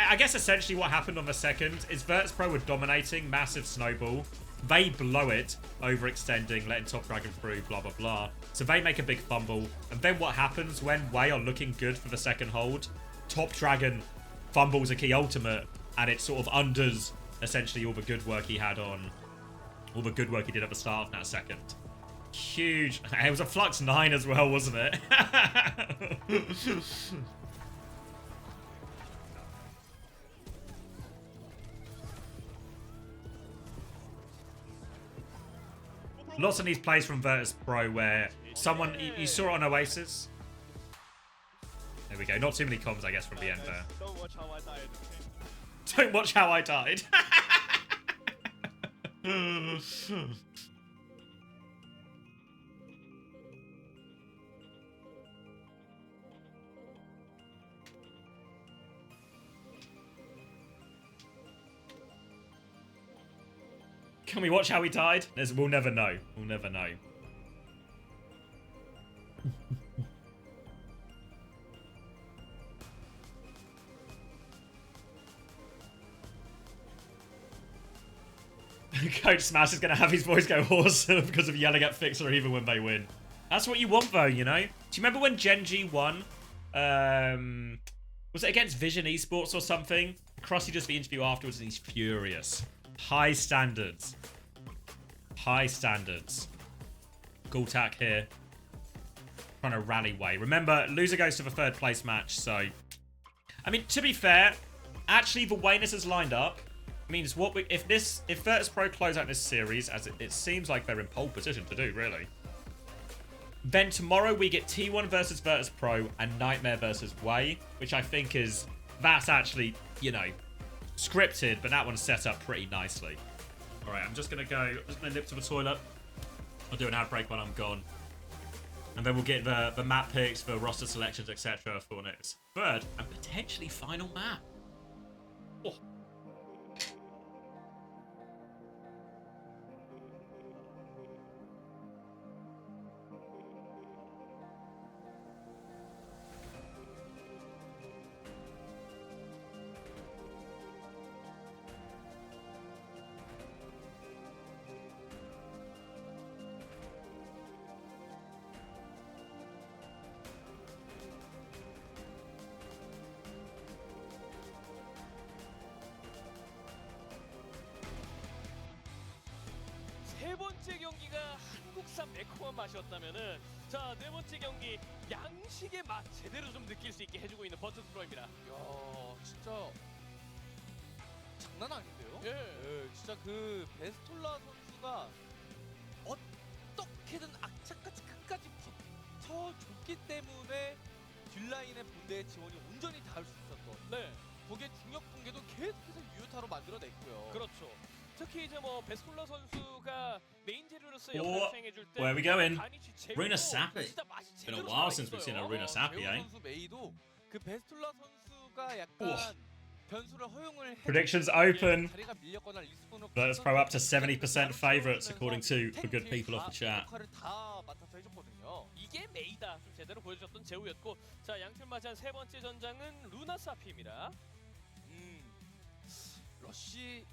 I guess essentially what happened on the second is Virtus.pro were dominating, massive snowball. They blow it, overextending, letting Top Dragon through, blah, blah, blah. So they make a big fumble. And then what happens when Wei are looking good for the second hold? Top Dragon fumbles a key ultimate, and it sort of undoes essentially all the good work he had on... all the good work he did at the start of that second. Huge. It was a Flux 9 as well, wasn't it? Lots of these plays from Virtus.pro where someone... You saw it on Oasis. There we go. Not too many comms, I guess, from the end there. Don't watch how I died. Don't watch how I died. Can we watch how he died? We'll never know. We'll never know. Coach Smash is going to have his voice go hoarse because of yelling at Fixer even when they win. That's what you want, though, you know? Do you remember when Genji won? Was it against Vision Esports or something? Crossy does the interview afterwards and he's furious. High standards. High standards. Gultak here. Trying to rally Wei. Remember, loser goes to the third place match, so... I mean, to be fair, actually the Wayness is lined up. Means what we... If Virtus.pro close out this series, as it seems like they're in pole position to do, really. Then tomorrow we get T1 versus Virtus.pro and Nightmare versus Wei, which I think is... That's actually, you know, scripted, but that one's set up pretty nicely. Alright, I'm just going to nip to the toilet. I'll do an ad break when I'm gone. And then we'll get the map picks, the roster selections, etc. for next third and potentially final map. Oh. 세 번째 경기가 한국산 매콤한 맛이었다면은 자, 네 번째 경기 양식의 맛 제대로 좀 느낄 수 있게 해주고 있는 버튼스프로입니다. 야, 진짜 장난 아닌데요? 예. 진짜 그 베스톨라 선수가 어떻게든 악착같이 끝까지 버텨줬기 때문에 뒷라인의 본대의 지원이 온전히 닿을 수 있었던. 네. 거기에 중력 붕괴도 계속해서 유효타로 만들어냈고요. 그렇죠. 특히 이제 뭐 베스톨라 선수가 메인 재료로서 Oh, 역할을 수행해줄 때 where are we going? 간이치 제로 Runa Sapi. 진짜 맛이 Been a 제대로 while since we've 살아있어요. seen a Runa Sapi, 재호 eh? 선수 메이도 그 베스톨라 선수가 약간 변수를 허용을 해. Predictions open. 자리가 밀렸거나 리스폰을 Virtus.pro up to 70% favourites according to the good people of the chat. 역할을 다 맡아서 해줬거든요. 이게 메이다 좀 제대로 보여줬던 제우였고, 자, 양팀 맞이한 세 번째 전장은 루나 사피입니다. 러쉬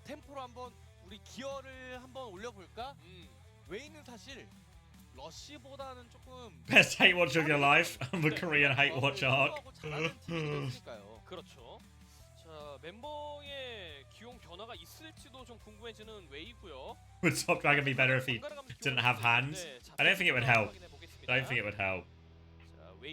템포로 한번 우리 기어를 한번 올려볼까? 웨이는 사실 러쉬보다는 조금 Best hate watch of your life. The Korean hate watch arc. 잘하는 팀이 됐으니까요. 그렇죠. 자, 멤버의 기용 변화가 있을지도 좀 궁금해지는 웨이고요. Would Top Dragon be better if he didn't have hands? I don't think it would help. I don't think it would help.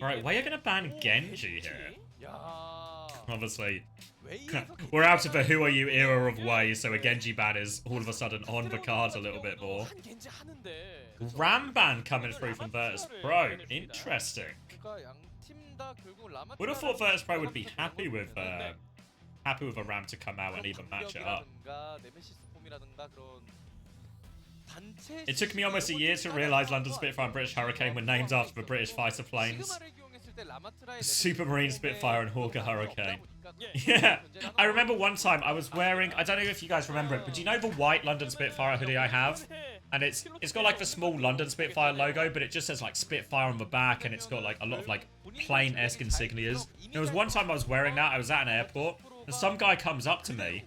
Alright, why are you going to ban Genji here? 야, Obviously. 웨이에서 We're out of the who are you era of Wei, so a Genji ban is all of a sudden on the cards a little bit more. 한 겐지 하는데 Ram ban coming through from Virtus.pro. Interesting. 그러니까 양 팀 다 결국 라마 Would have thought Virtus.pro would be happy with Happy with a Ram to come out and even match it up. It took me almost a year to realise London Spitfire and British Hurricane were named after the British fighter planes. Supermarine Spitfire and Hawker Hurricane. Yeah, I remember one time I was wearing, I don't know if you guys remember it, but do you know the white London Spitfire hoodie I have? And it's got like the small London Spitfire logo, but it just says like Spitfire on the back, and it's got like a lot of like plane-esque insignias. There was one time I was wearing that, I was at an airport, and some guy comes up to me.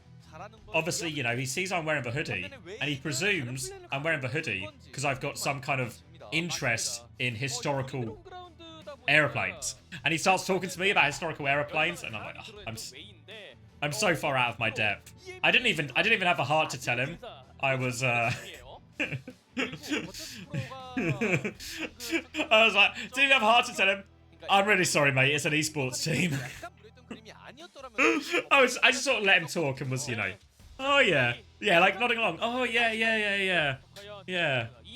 Obviously, you know, he sees I'm wearing the hoodie, and he presumes I'm wearing the hoodie because I've got some kind of interest in historical airplanes. And he starts talking to me about historical airplanes, and I'm like, oh, I'm so far out of my depth. I didn't even have a heart to tell him. I was I was like, didn't even have a heart to tell him. I'm really sorry, mate. It's an esports team. I just sort of let him talk and was, you know, oh yeah, like nodding along. Oh yeah.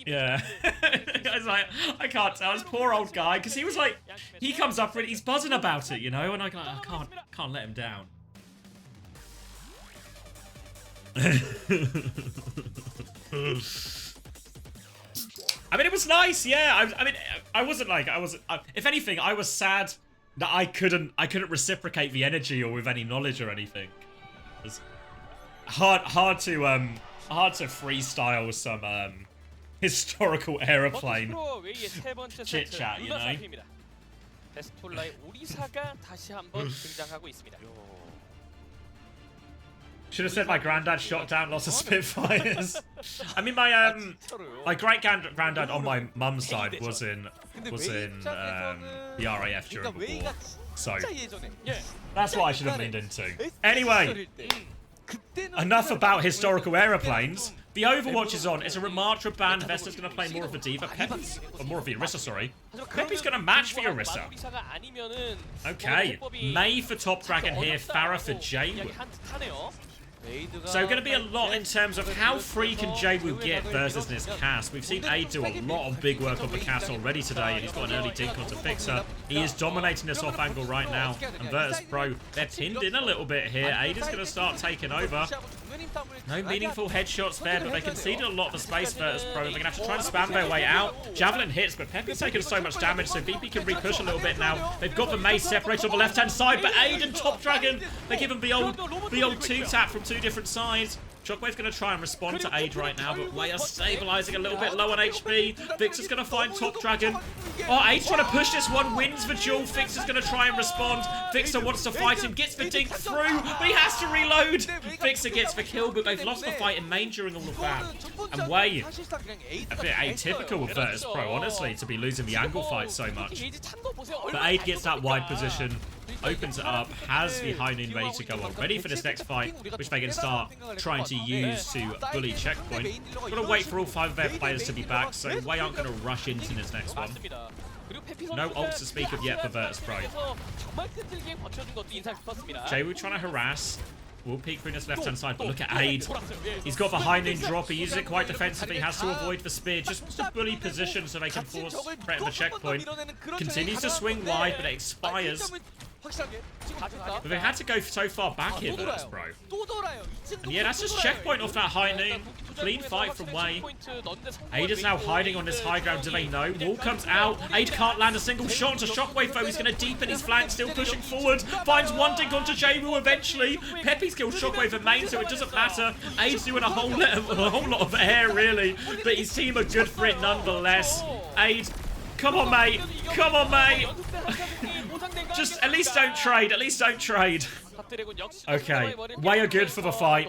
I was like, I can't tell. This poor old guy, because he was like, he comes up and he's buzzing about it, you know, and I can't let him down. I mean, it was nice, yeah. I mean, I wasn't. If anything, I was sad that I couldn't reciprocate the energy or with any knowledge or anything. It was hard to freestyle some historical aeroplane chit chat, you know. Should have said my granddad shot down lots of Spitfires. I mean, my great granddad on my mum's side was in the RAF during the war, so that's what I should have leaned into. Anyway, enough about historical airplanes. The Overwatch is on. It's a Ramatra ban. Vesta's going to play more of a Diva. Peppy's, or more of the Orisa, sorry. Peppy's going to match the Orisa. Okay. May for Top Dragon here. Farah for Jaywood. So going to be a lot in terms of how free can Jaywood get versus this cast. We've seen Aid do a lot of big work on the cast already today, and he's got an early dink onto Fixer. He is dominating this off angle right now, and Virtus Pro, they're pinned in a little bit here. Aid is going to start taking over. No meaningful headshots there, but they conceded a lot of the space, Virtus Pro. They're going to have to try and spam their way out. Javelin hits, but Peppy's taking so much damage, so VP can re-push a little bit now. They've got the maze separated on the left-hand side, but Aid and Top Dragon, they give him the old two-tap from two different sides. Shockwave's going to try and respond to Aid right now, but Way are stabilizing a little bit low on HP. Vixer's going to find Top Dragon. Oh, Aid's trying to push this one, wins the duel. Fixer's going to try and respond. Fixer wants to fight him, gets the dink through, but he has to reload. Fixer gets the kill, but they've lost the fight in main during all of that. And Way, a bit atypical with Virtus Pro, honestly, to be losing the angle fight so much. But Aid gets that wide position, opens it up, has the high noon ready to go on, ready for this next fight, which they can start trying to use to bully checkpoint. Gotta wait for all 5 of their players to be back, so Way aren't gonna rush into this next one. No ults to speak of yet for Virtus Pro. Jaywood trying to harass. Will peek through this left-hand side, but look at Aid. He's got the high noon drop. He uses it quite defensively. He has to avoid the spear. Just wants to bully position so they can force threat the checkpoint. Continues to swing wide, but it expires. But they had to go so far back here, Virtus Pro. And yeah, that's just checkpoint off that high noon. Clean fight from Way. Aid is now hiding on this high ground. Do they know? Wall comes out. Aid can't land a single shot onto Shockwave, though. He's going to deepen his flank, still pushing forward. Finds one dink onto Jaywood eventually. Peppy's killed Shockwave in main, so it doesn't matter. Aid's doing a whole lot of air, really. But his team are good for it nonetheless. Aid, come on, mate. Come on, mate. Just at least don't trade. At least don't trade. Okay. Way are good for the fight.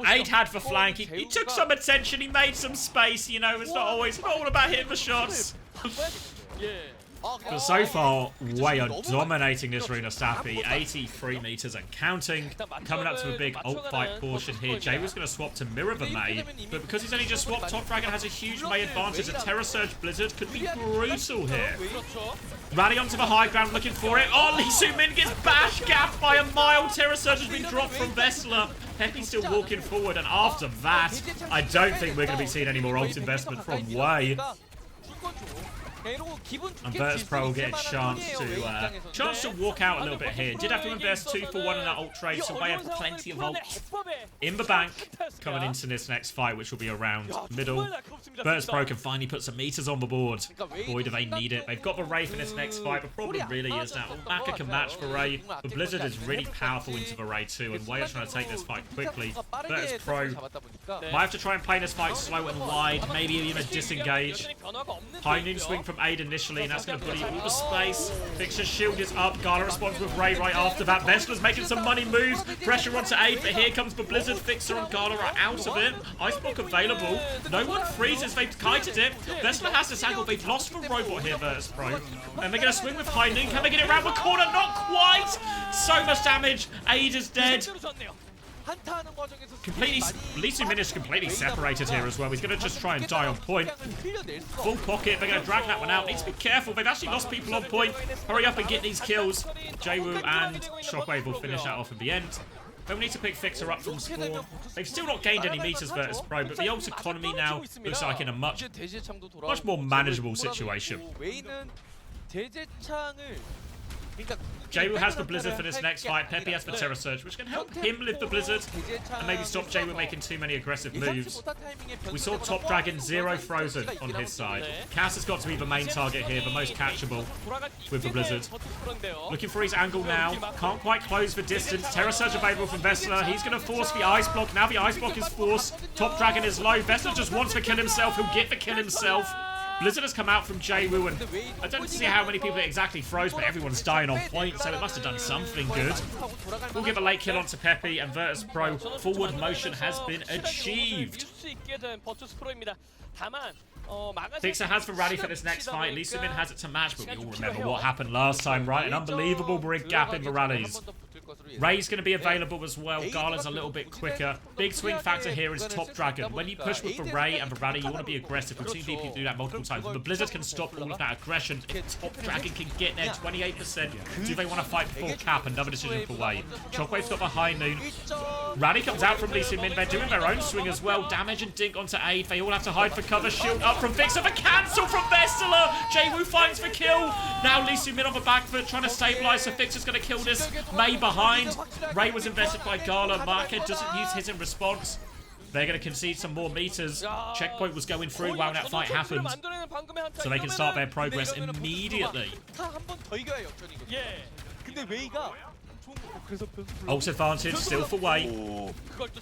Aid had the flank. He took some attention. He made some space. You know, it's not always all about hitting the shots. But so far, Way are dominating this Runa Sappy. 83 meters and counting. Coming up to a big ult fight portion here. Jaywood's going to swap to mirror the May. But because he's only just swapped, Top Dragon has a huge May advantage. A Terror Surge Blizzard could be brutal here. Rally onto the high ground, looking for it. Oh, Lee Soo-min gets bash gapped by a mile. Terror Surge has been dropped from Vessler. Peppy's still walking forward. And after that, I don't think we're going to be seeing any more ult investment from Way. And Virtus Pro will get a chance to walk out a little bit here. Did have to invest 2 for 1 in that ult trade, so they have plenty of ults in the bank coming into this next fight, which will be around middle. Virtus Pro can finally put some meters on the board. Boy, do they need it. They've got the Ray for this next fight. The problem really is that Maka can match the Ray, but Blizzard is really powerful into the Ray too, and Way are trying to take this fight quickly. Virtus Pro might have to try and play this fight slow and wide, maybe even disengage. High noon swing from Aid initially, and that's going to bully all the space. Fixer's shield is up. Gala responds with Ray right after that. Vestler's making some money moves. Pressure onto Aid, but here comes the Blizzard. Fixer and Gala are out of it. Ice block available. No one freezes. They've kited it. Vestler has this angle. They've lost the robot here, Virtus Pro. And they're going to swing with High noon. Can they get it around the corner? Not quite. So much damage. Aid is dead. Completely, Lee Min is completely separated here as well. He's going to just try and die on point. Full pocket. They're going to drag that one out. Need to be careful. They've actually lost people on point. Hurry up and get these kills. Jwoo and Shockwave will finish that off at the end. They will need to pick Fixer up from spawn. They've still not gained any meters, Virtus Pro, but the ult economy now looks like in a much more manageable situation. Jwoo has the Blizzard for this next fight. Peppy has the Terror Surge, which can help him live the Blizzard and maybe stop Jwoo making too many aggressive moves. We saw Top Dragon 0 frozen on his side. Cass has got to be the main target here, the most catchable with the Blizzard. Looking for his angle now. Can't quite close the distance. Terror Surge available from Vestler. He's going to force the Ice Block. Now the Ice Block is forced. Top Dragon is low. Vestler just wants to kill himself. He'll get the kill himself. Blizzard has come out from Jwoo, and I don't see how many people it exactly froze, but everyone's dying on point, so it must have done something good. We'll give a late kill onto Peppy, and Virtus Pro forward motion has been achieved. Fixer has the rally for this next fight. Lee Min has it to match, but we all remember what happened last time, right? An unbelievable big gap in the rallies. Ray's going to be available as well. Gala's a little bit quicker. Big swing factor here is Top Dragon. When you push with the Ray and the rally, you want to be aggressive. We've seen people do that multiple times. The Blizzard can stop all of that aggression. If Top Dragon can get there, 28%. Do they want to fight before cap? Another decision for Way. Shockwave's got the High noon. Rally comes out from Lee Min. They're doing their own swing as well. Damage and Dink onto Aid. They all have to hide for cover. Shield up from Fixer. The cancel from Vestler. Jwoo finds the kill. Now Lee Min on the back foot trying to stabilize. So Fixer's going to kill this. May behind. Ray was invested by Gala. Market doesn't use his in response. They're going to concede some more meters. Checkpoint was going through while that fight happened, so they can start their progress immediately. Ult advantage still for Way.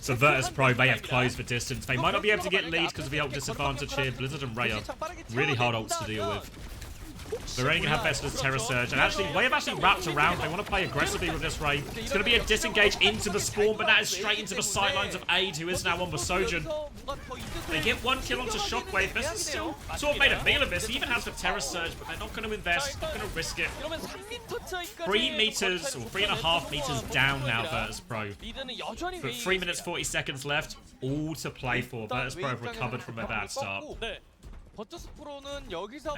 So Virtus Pro, they have closed the distance. They might not be able to get lead because of the ult disadvantage here. Blizzard and Ray are really hard ults to deal with. They're only going to have Vestler's Terror Surge. And actually, Way have actually wrapped around. They want to play aggressively with this Ray. It's going to be a disengage into the spawn, but that is straight into the sidelines of Aid, who is now on the Sojourn. They get one kill onto Shockwave. Vestler's still sort of made a meal of this. He even has the Terror Surge, but they're not going to invest. Not going to risk it. 3 meters, or 3.5 meters down now, Virtus Pro. But 3 minutes, 40 seconds left. All to play for. Virtus Pro have recovered from a bad start.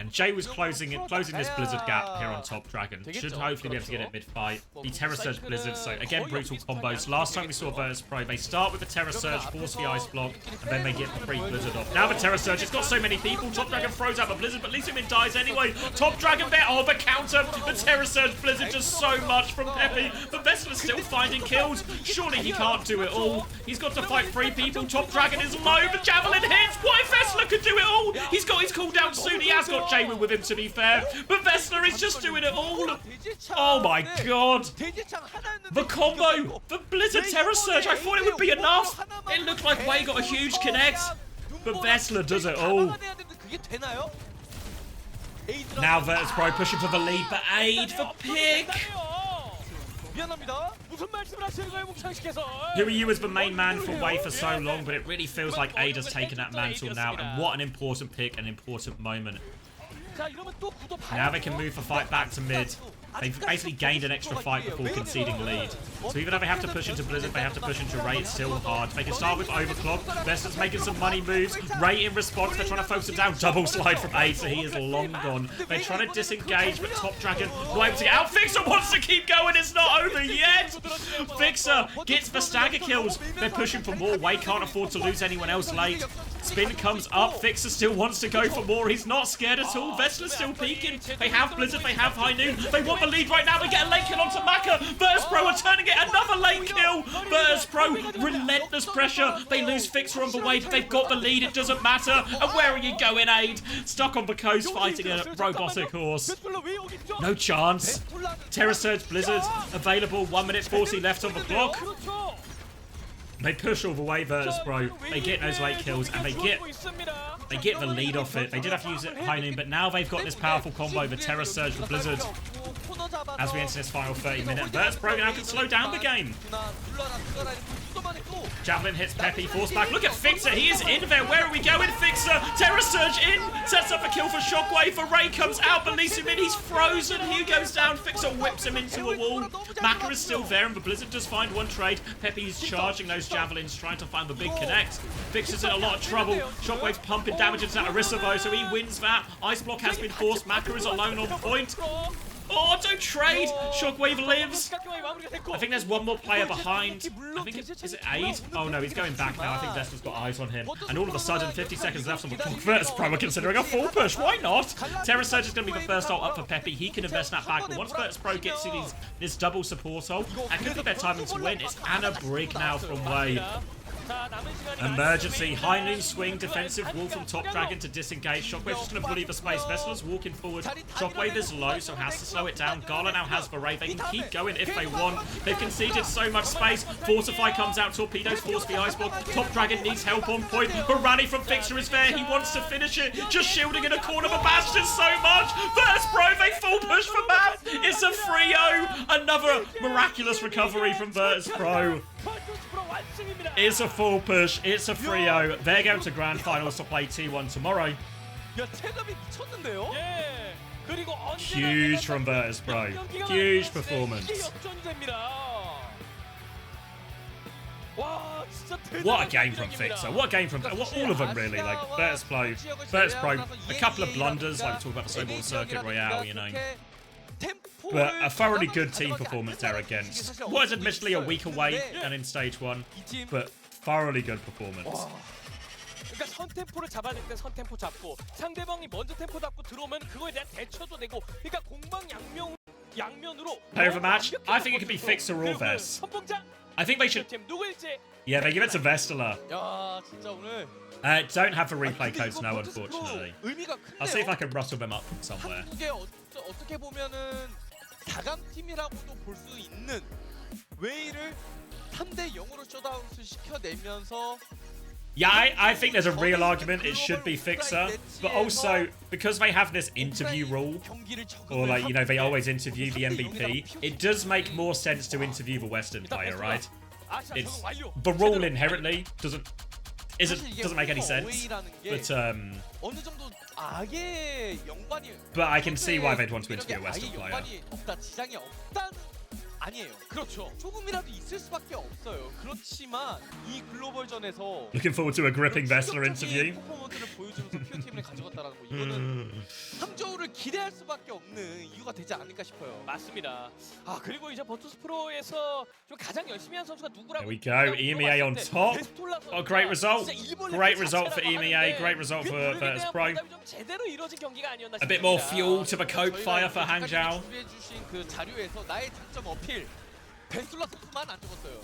And Jay was closing this Blizzard gap here on Top Dragon. Should hopefully be able to get it mid-fight. The Terror Surge Blizzard, so again, brutal combos. Last time we saw Virtus Pro, they start with the Terror Surge, force the Ice Block, and then they get the free Blizzard off. Now the Terror Surge, it's got so many people. Top Dragon throws out the Blizzard, but Lee Min dies anyway. Top Dragon there, oh, the counter. The Terror Surge Blizzard, just so much from Peppy. But Vestler's still finding kills. Surely he can't do it all. He's got to fight 3 people. Top Dragon is low. The Javelin hits. What if Vestler could do it all? He's got his cooldown soon. He has got Jwoo with him, to be fair. But Vestler is just doing it all. Oh my god. The combo. The Blizzard Terror Surge. I thought it would be enough. It looked like Way got a huge connect. But Vestler does it all. Now Virtus Pro pushing for the lead, but Aid for pick. Who are you as the main man for Way for so long, but it really feels like Aid has taken that mantle now, and what an important pick, an important moment. Now they can move the fight back to mid. They've basically gained an extra fight before conceding lead. So even though they have to push into Blizzard, they have to push into Ray, it's still hard. They can start with Overclock. Vestal's making some money moves. Ray in response, they're trying to focus him down. Double slide from A, so he is long gone. They're trying to disengage, but Top Dragon not able to get out. Fixer wants to keep going, it's not over yet! Fixer gets the stagger kills. They're pushing for more. Way can't afford to lose anyone else late. Spin comes up. Fixer still wants to go for more. He's not scared at all. Vestler's still peeking. They have Blizzard. They have High Noon. They want the lead right now. They get a late kill onto Maka. Virtus.pro are turning it. Another late kill. Virtus.pro, relentless pressure. They lose Fixer on the way, but they've got the lead. It doesn't matter. And where are you going, Aid? Stuck on the coast fighting a robotic horse. No chance. Terror Surge Blizzard available. 1 minute 40 left on the clock. They push all the way, Virtus.pro. They get those late kills, and they get the lead off it. They did have to use it High Noon, but now they've got this powerful combo, the Terror Surge for Blizzard. As we enter this final 30-minute, Virtus.pro now can slow down the game. Javelin hits Peppy, force back. Look at Fixer, he is in there. Where are we going, Fixer? Terror Surge in, sets up a kill for Shockwave. For Ray comes out, but leaves him in. He's frozen. He goes down. Fixer whips him into a wall. Maka is still there, and the Blizzard does find one trade. Peppy's charging those javelins, trying to find the big connect. Fixer's in a lot of trouble. Shockwave's pumping damage into that Orisa though, so he wins that. Ice Block has been forced. Maka is alone on point. Oh, don't trade! Shockwave lives! I think there's one more player behind. I think is it Aid? Oh no, he's going back now. I think Vestal's got eyes on him. And all of a sudden, 50 seconds left on the clock. Virtus.pro are considering a full push. Why not? Terror Surge is going to be the first ult up for Peppy. He can invest that back. But once Virtus.pro gets to this double support ult, that could be their timing to win. It's Anna Brig now from Way. Emergency, High Noon swing, defensive wall from Top Dragon to disengage. Shockwave's just going to bully the space. Vestal's walking forward. Shockwave is low, so has to slow it down. Gala now has the Ray. They can keep going if they want. They've conceded so much space. Fortify comes out. Torpedoes force the Ice Block. Top Dragon needs help on point. But Rally from Fixer is there. He wants to finish it. Just shielding in a corner. The Bastion so much. Virtus.pro, they full push for Matt. It's a 3-0. Another miraculous recovery from Virtus.pro. It's a full push. It's a 3-0. They're going to Grand Finals to play T1 tomorrow. Huge from Virtus.pro. Huge performance. What a game from Fixer. What a game from all of them, really. Like Virtus.pro, a couple of blunders, like we talk about the Snowball Circuit Royale, you know. But a thoroughly good team performance there against what is admittedly a weaker way than in stage 1, but thoroughly good performance. 그러니까 선 템포를 잡아야 될 때 선 템포 잡고 상대방이 먼저 템포 잡고 들어오면 그거에 대한 대처도 되고 그러니까 공방 양면으로 Player of the match? I think it could be Fixer or Vest. I think they should. Yeah, they give it to Vestala. Don't have the replay codes now, unfortunately. I'll see if I can rustle them up from somewhere. 어떻게 보면은 다강팀이라고도 볼 수 있는 웨이를 3대 0으로 셧아웃을 시켜내면서 Yeah, I think there's a real argument it should be Fixer, but also because they have this interview rule, or like, you know, they always interview the MVP, it does make more sense to interview the Western player, right? It's the rule inherently doesn't make any sense, but I can see why they'd want to interview a Western player. 아니에요. 그렇죠. 조금이라도 있을 수밖에 없어요. 그렇지만 이 글로벌전에서 Looking forward to a gripping Vestler interview. 퍼포먼스를 보여주면서 큐어팀을 가져갔다라는 거 이거는 함저우를 기대할 수밖에 없는 이유가 되지 않을까 싶어요. 맞습니다. 아 그리고 이제 버투스프로에서 좀 가장 열심히 한 선수가 누구라고? There we go. EMEA on top. Oh, great result. Great result for EMEA. Great result for Virtus.pro. 제대로 이루어진 경기가 아니었나 싶습니다. A bit more fuel to the coke fire for Hangzhou. 준비해주신 그 자료에서 나의 장점 어필. 벤툴라 선수만 안 적었어요.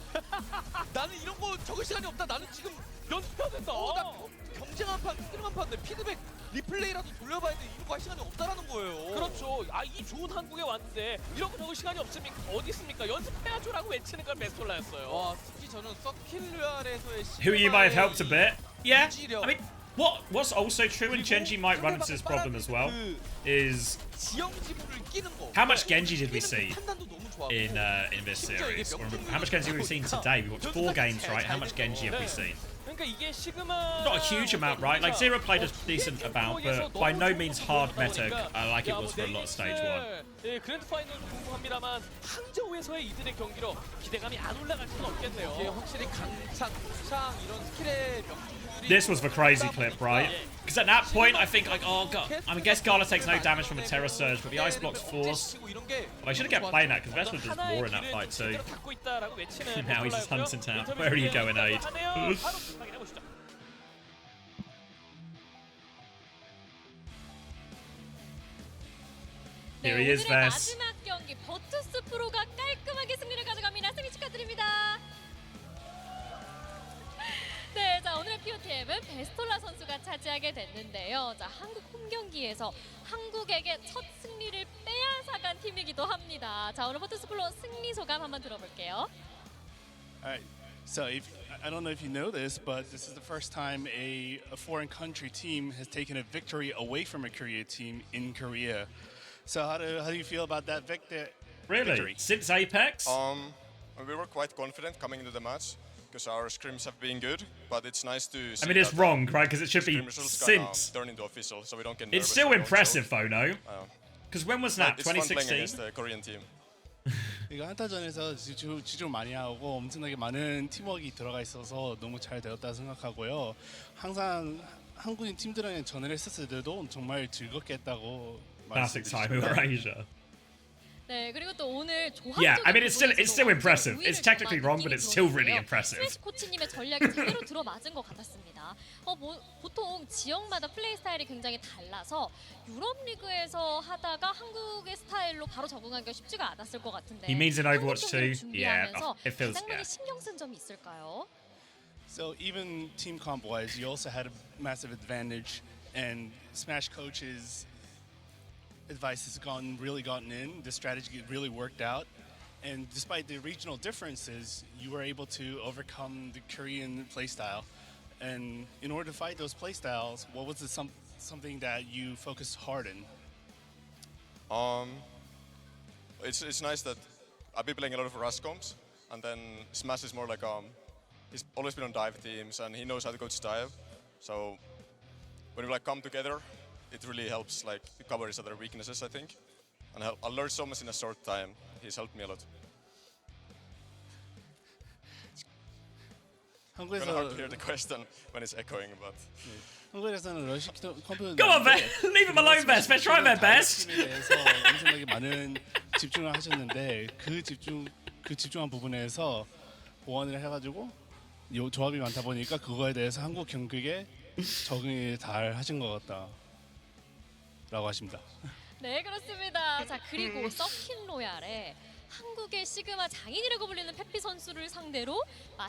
나는 이런 거 적을 시간이 없다. 나는 지금 연습해야 된다. 나 경쟁 한 판, 스크림 한 판인데 피드백 리플레이라도 돌려봐야 돼. 이런 거 할 시간이 없다라는 거예요. 그렇죠. 아, 이 좋은 한국에 왔는데 이런 거 적을 시간이 없습니까? 어디 있습니까? 연습해야죠라고 외치는 건 베스톨라였어요. 와, 특히 저는 서킬류알에서의 Who you might have helped a bit. Yeah, I mean, what's also true, and Genji might run into this problem as well, is how much Genji did we see in this series? Or how much Genji have we seen today? We watched 4 games, right? How much Genji have we seen? 그러니까 이게 시그마 Not a huge amount, right? Like Zero played a decent amount, but by no means hard meta like it was for a lot of stage 1. 예, 그랜드 파이널 궁금합니다만 항저우에서의 이들의 경기로 기대감이 안 올라갈 수는 없겠네요. 이게 확실히 강착, 수상 이런 스킬의 명중률이 This was the crazy clip, right? Because at that point, I think, like, oh god, I mean, I guess Gala takes no damage from a Terror Surge, but the Ice Block's forced. Well, I should have kept playing that, because Vesper did more in that fight too. Now he's just hunting town. Where are you going, Aid? Here he is, 오늘의 Vess. 마지막 경기 버투스 프로가 깔끔하게 승리를 가져갑니다. 승리 축하드립니다. 네, 자 오늘의 POTM은 베스톨라 선수가 차지하게 됐는데요. 자 한국 홈 경기에서 한국에게 첫 승리를 빼앗아간 팀이기도 합니다. 자 오늘 버투스 프로 승리 소감 한번 들어볼게요. Alright, so I don't know if you know this, but this is the first time a foreign country team has taken a victory away from a Korea team in Korea. So how do you feel about that victory? Really? Since Apex? We were quite confident coming into the match because our scrims have been good, but it's nice to see I mean, it's that wrong, right? Because it should be scrim results can, since. turn into official, so we don't get nervous. It's still and don't impressive, choke. though, no? Because when was that? It's fun playing 2016? against the Korean team. 이거 한타전에서 집중 많이 하고 엄청나게 많은 팀워크가 들어가 있어서 너무 잘 되었다 생각하고요. 항상 한국인 팀들이랑 전을 했었을 때도 정말 즐겁게 했다고 Classic time we were Asia. 네, 그리고 또 오늘 조합 Yeah, I mean, it's still impressive. It's technically wrong, but it's still really impressive. 스매시 코치님의 전략이 제대로 들어맞은 것 같았습니다. 보통 지역마다 플레이 스타일이 굉장히 달라서 유럽 리그에서 하다가 한국의 스타일로 바로 적응하기가 쉽지가 않았을 것 같은데. He means in Overwatch 2. Yeah, 준비하면서 it feels, 가장 많이 yeah. 신경 쓴 점이 있을까요? So even team comp wise, you also had a massive advantage, and Smash coaches' advice has really gotten in. The strategy really worked out, and despite the regional differences, you were able to overcome the Korean playstyle. And in order to fight those playstyles, what was something that you focused hard in? It's nice that I've been playing a lot of Rust comps, and then Smash is more like he's always been on dive teams, and he knows how to coach dive. So when we like come together, it really helps like cover each other's weaknesses, I think. And I learned so much in a short time. He's helped me a lot. It's kind of hard to hear the question when it's echoing, but. 한국에서는 러시 컴퓨터 Go on, Vess. Leave him alone, Vess. Vess, try their best. 팀에 대해서 엄청나게 많은 집중을 하셨는데 그 집중한 부분에서 보완을 해가지고 요 조합이 많다 보니까 그거에 대해서 한국 경기에 적응이 잘 하신 것 같다라고 하십니다. 네, 그렇습니다. 자, 그리고 서킨 로얄에 한국의 시그마 장인이라고 불리는 페피 선수를 상대로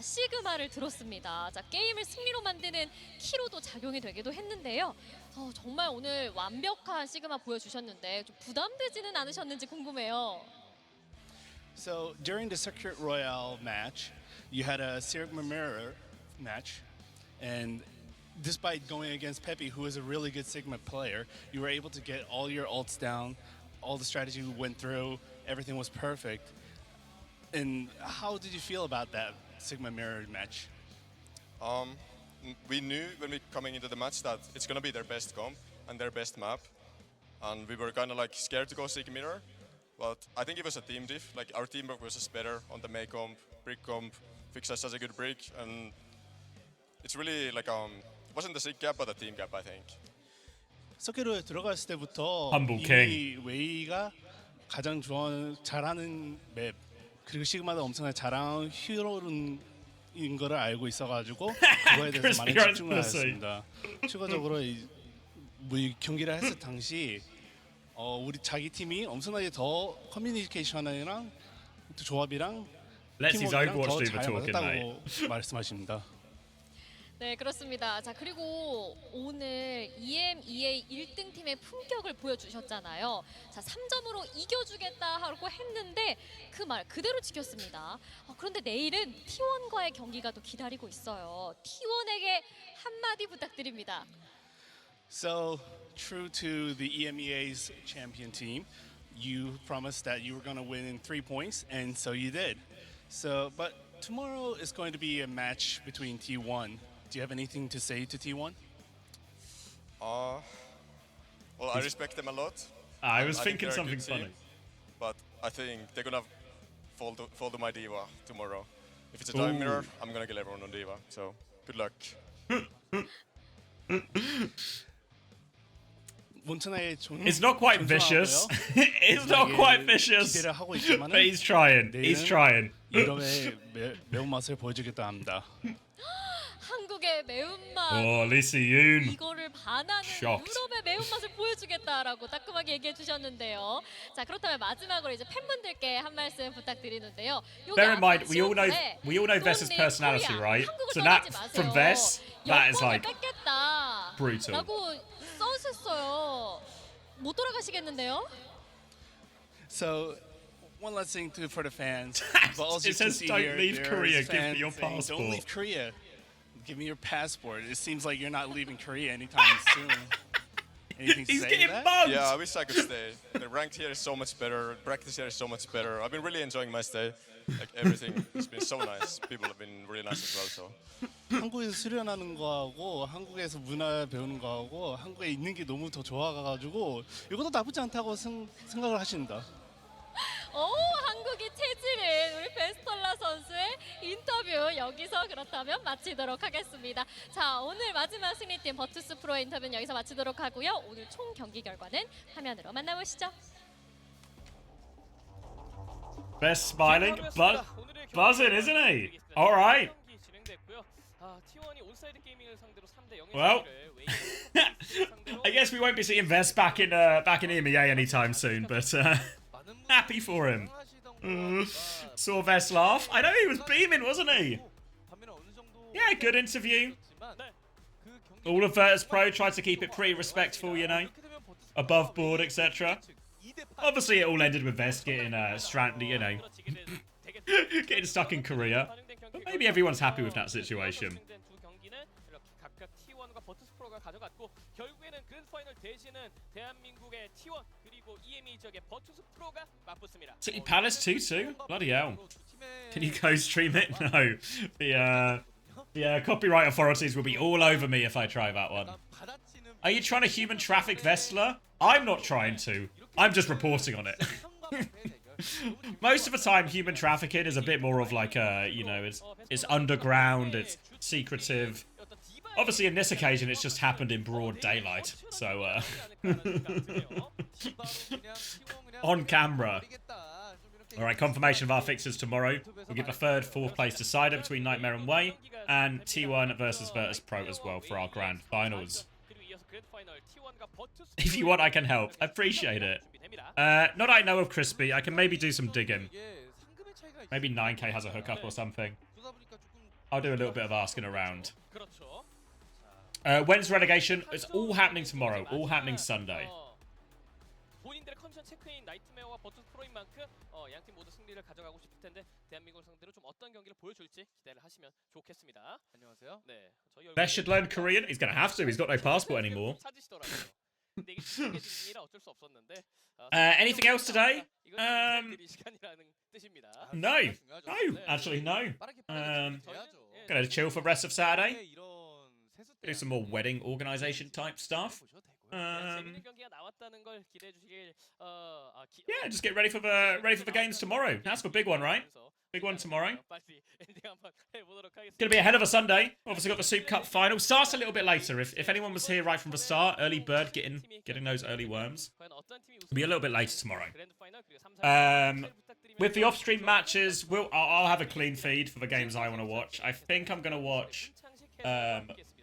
시그마를 들었습니다. 자, 게임을 승리로 만드는 키로도 작용이 되기도 했는데요. 정말 오늘 완벽한 시그마 보여주셨는데 좀 부담되지는 않으셨는지 궁금해요. So during the Circuit Royale match, you had a Sigma Mirror match, and despite going against Pepe, who is a really good Sigma player, you were able to get all your ults down, all the strategy we went through, everything was perfect. And how did you feel about that Sigma Mirror match? We knew when we coming into the match that it's gonna be their best comp and their best map, and we were kind of like scared to go Sigma Mirror. But I think it was a team diff. Like our teamwork was just better on the May comp, brick comp. Fix has such a good brick, and it's really like wasn't the sig gap but the team gap, I think. 서킷로에 들어갔을 때부터 Humble 이미 웨이가 가장 잘하는 맵 그리고 시그마도 엄청나게 잘하는 히어로인 거를 알고 있어가지고 그거에 대해서 많이 집중을 했습니다. 추가적으로 이 경기를 했을 당시 우리 자기 팀이 엄청나게 더 커뮤니케이션이랑 또 조합이랑 팀워크랑 더 잘 맞았다고 말씀하십니다. 네, 그렇습니다. 자, 그리고 오늘 EMEA 1등 팀의 품격을 보여주셨잖아요. 자, 3점으로 이겨주겠다 하고 했는데 그 말 그대로 지켰습니다. 그런데 내일은 T1과의 경기가 또 기다리고 있어요. T1에게 한마디 부탁드립니다. So, true to the EMEA's champion team, you promised that you were going to win in 3 points, and so you did. So, but tomorrow is going to be a match between T1 Do you have anything to say to T1? Well, I respect them a lot. I was I think thinking they're a something good team, funny. but I think they're gonna fall to my diva tomorrow. If it's a time mirror, I'm gonna kill everyone on diva. So good luck. It's not quite vicious. It's not quite vicious. But he's trying. He's trying. 유럽의 매운맛을 보여주겠다 합니다. 한국의 매운맛. 리시 윤. 이거를 반하는 Shocked. 유럽의 매운맛을 보여주겠다라고 따끔하게 얘기해 주셨는데요. 자, 그렇다면 마지막으로 이제 팬분들께 한 말씀 부탁드리는데요. Bear in mind, we all know Vess's personality, right? So that from Vess, that is like brutal. 라고 써주셨어요. 못 돌아가시겠는데요? So, one last thing for the fans. It says don't leave Korea, give me your passport. Don't leave Korea. Give me your passport. It seems like you're not leaving Korea anytime soon. Anything to He's say getting to that? bugged. Yeah, I wish I could stay. The ranked here is so much better. Practice here is so much better. I've been really enjoying my stay. Like everything has been so nice. People have been really nice as well. So. 한국에서 수련하는 거하고 한국에서 문화 배우는 거하고 한국에 있는 게 너무 더 좋아가지고 이것도 나쁘지 않다고 생각을 하신다. 한국이 체질인 우리 베스톨라 선수의 인터뷰 여기서 그렇다면 마치도록 하겠습니다. 자, 오늘 마지막 승리팀 버투스 프로의 인터뷰는 여기서 마치도록 하고요. 오늘 총 경기 결과는 화면으로 만나보시죠. Best smiling, buzzing, isn't he? All right. Well, I guess we won't be seeing Vess back in EMEA anytime soon, but happy for him. Saw Vess laugh. I know he was beaming, wasn't he? Yeah, good interview. All of Virtus Pro tried to keep it pretty respectful, you know, above board, etc. Obviously, it all ended with Vess getting stranded, you know, getting stuck in Korea. But maybe everyone's happy with that situation. City Palace 2-2? Bloody hell. Can you co-stream it? No. The copyright authorities will be all over me if I try that one. Are you trying to human traffic Vessler? I'm not trying to. I'm just reporting on it. Most of the time, human trafficking is a bit more of like a, you know, it's underground, it's secretive. Obviously, in this occasion, it's just happened in broad daylight. So, on camera. Alright, confirmation of our fixtures tomorrow. We'll give a third, fourth place decider between Nightmare and Way, and T1 versus Virtus Pro as well for our grand finals. If you want, I can help. I appreciate it. Not that I know of Crispy. I can maybe do some digging. Maybe 9K has a hookup or something. I'll do a little bit of asking around. When's relegation? It's all happening tomorrow. All happening Sunday. 본인들의 컨디션 체크인 나이트메어와 버투스 프로인 만큼 양팀 모두 승리를 가져가고 싶을 텐데 대한민국을 상대로 좀 어떤 경기를 보여줄지 기대를 하시면 좋겠습니다. 안녕하세요. 네, 저희 Beth should learn Korean. He's gonna have to. He's got no passport anymore. 찾으시더라고요. 근데 이게 진행이라 어쩔 수 없었는데. Anything else today? 시간이라는 뜻입니다. No. No. Actually, no. Gonna chill for the rest of Saturday. Do some more wedding organisation type stuff. Yeah, just get ready for the games tomorrow. That's the big one, right? Big one tomorrow. Gonna be a hell of a Sunday. Obviously got the SOOP Cup final. Starts a little bit later. If anyone was here right from the start, early bird getting those early worms. It'll be a little bit later tomorrow. With the off-stream matches, I'll have a clean feed for the games I want to watch. I think I'm gonna watch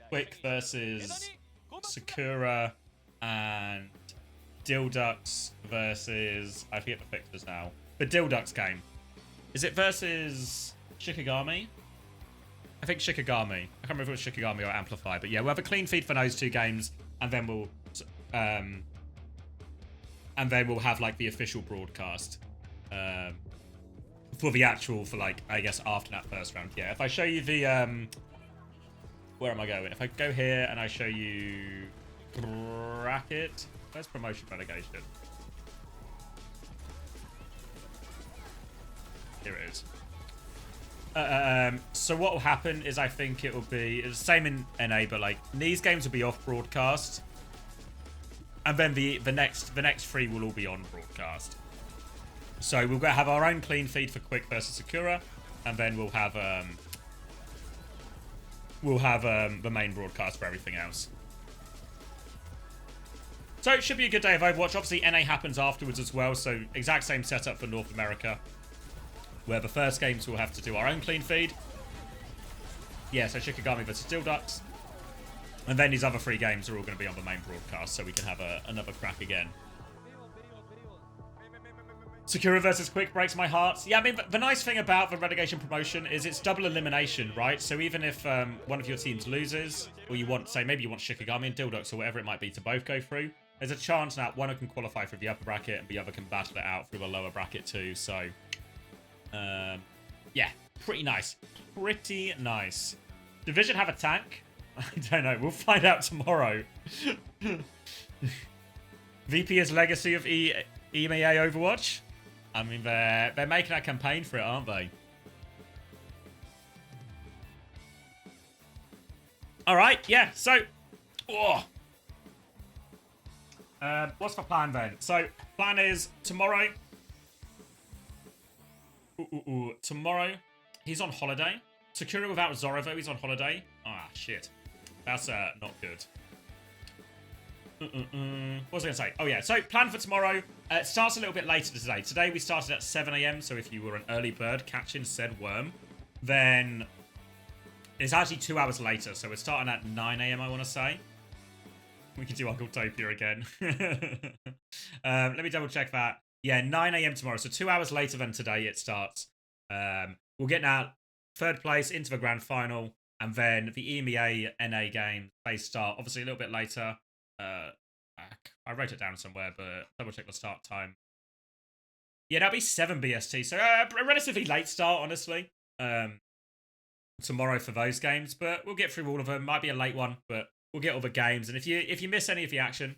Quick versus Sakura and Dildux versus, I forget the fixtures now. The Dildux game. Is it versus Shikigami? I think Shikigami. I can't remember if it was Shikigami or Amplify, but yeah, we'll have a clean feed for those two games, and then we'll have like the official broadcast for the actual, for like, I guess after that first round. Yeah, if I show you the where am I going? If I go here and I show you bracket, where's promotion relegation? Here it is. So what will happen is I think it will be the same in NA, but like these games will be off broadcast, and then the next 3 will all be on broadcast. So we'll have our own clean feed for Quick versus Sakura, and then we'll have the main broadcast for everything else. So it should be a good day of Overwatch. Obviously NA happens afterwards as well, so exact same setup for North America, where the first games we'll have to do our own clean feed. Yeah, so Shikigami versus Dildux. And then these other 3 games are all going to be on the main broadcast, so we can have another crack again. Sakura versus Quick breaks my heart. Yeah, I mean, the nice thing about the relegation promotion is it's double elimination, right? So even if one of your teams loses, or you want, say, maybe you want Shikigami and Dildux or whatever it might be to both go through, there's a chance that one can qualify for the upper bracket and the other can battle it out through the lower bracket too. So, yeah, pretty nice. Pretty nice. Division have a tank? I don't know. We'll find out tomorrow. VP is legacy of EMEA Overwatch. I mean, they're making a campaign for it, aren't they? All right, yeah. So, what's the plan then? So, plan is tomorrow. Tomorrow, he's on holiday. Sakura without Zorovo, he's on holiday. Ah, shit. That's not good. What was I going to say? Oh, yeah. So, plan for tomorrow. It starts a little bit later today. Today, we started at 7 a.m. So, if you were an early bird catching said worm, then it's actually 2 hours later. So, we're starting at 9 a.m., I want to say. We can do Uncle Topia again. Let me double check that. Yeah, 9 a.m. tomorrow. So, 2 hours later than today, it starts. We'll get now 3rd place into the grand final. And then the EMEA NA game, they start obviously a little bit later. I wrote it down somewhere, but double check the start time. Yeah, that'll be 7 BST, so a relatively late start, honestly. Tomorrow for those games, but we'll get through all of them. Might be a late one, but we'll get all the games. And if you miss any of the action,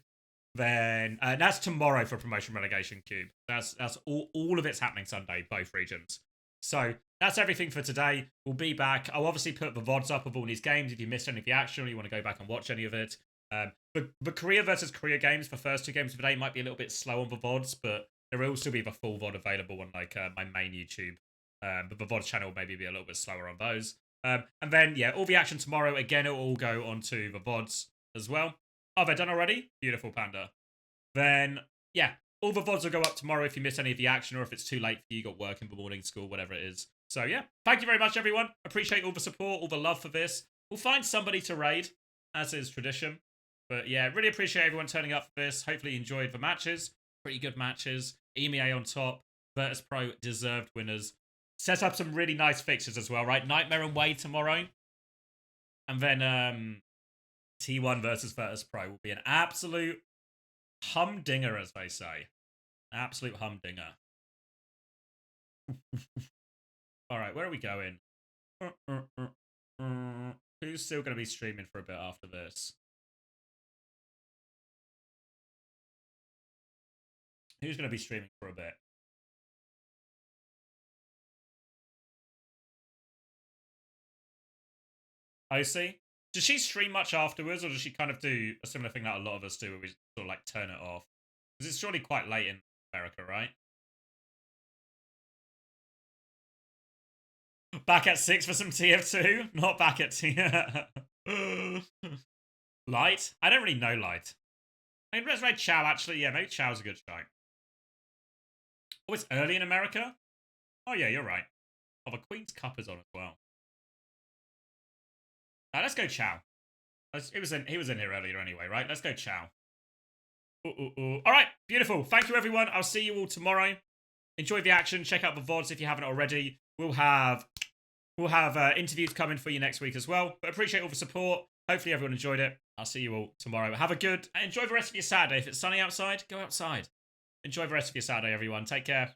then that's tomorrow for Promotion Relegation Cube. That's all of it's happening Sunday, both regions. So that's everything for today. We'll be back. I'll obviously put the VODs up of all these games if you missed any of the action or you want to go back and watch any of it. The Korea versus Korea games, the first 2 games of the day, might be a little bit slow on the VODs, but there will still be the full VOD available on like my main YouTube. But the VODs channel will maybe be a little bit slower on those. And then, yeah, all the action tomorrow, again, it will all go onto the VODs as well. Oh, they're done already? Beautiful, Panda. Then, yeah, all the VODs will go up tomorrow if you miss any of the action or if it's too late for you, got work in the morning, school, whatever it is. So, yeah, thank you very much, everyone. Appreciate all the support, all the love for this. We'll find somebody to raid, as is tradition. But yeah, really appreciate everyone turning up for this. Hopefully you enjoyed the matches. Pretty good matches. EMEA on top. Virtus Pro deserved winners. Set up some really nice fixtures as well, right? Nightmare and Wade tomorrow. And then T1 versus Virtus Pro will be an absolute humdinger, as they say. Absolute humdinger. Alright, where are we going? Who's still going to be streaming for a bit after this? Who's going to be streaming for a bit? OC? Does she stream much afterwards, or does she kind of do a similar thing that a lot of us do, where we sort of like turn it off? Because it's surely quite late in America, right? Back at 6 for some TF2? Not back at Light? I don't really know Light. I mean, let's rate Chow, actually. Yeah, maybe Chow's a good shout. Oh, it's early in America? Oh, yeah, you're right. Oh, the Queen's Cup is on as well. Let's go Chow. He was in here earlier anyway, right? Let's go Chow. All right, beautiful. Thank you, everyone. I'll see you all tomorrow. Enjoy the action. Check out the VODs if you haven't already. We'll have interviews coming for you next week as well. But appreciate all the support. Hopefully everyone enjoyed it. I'll see you all tomorrow. Enjoy the rest of your Saturday. If it's sunny outside, go outside. Enjoy the rest of your Saturday, everyone. Take care.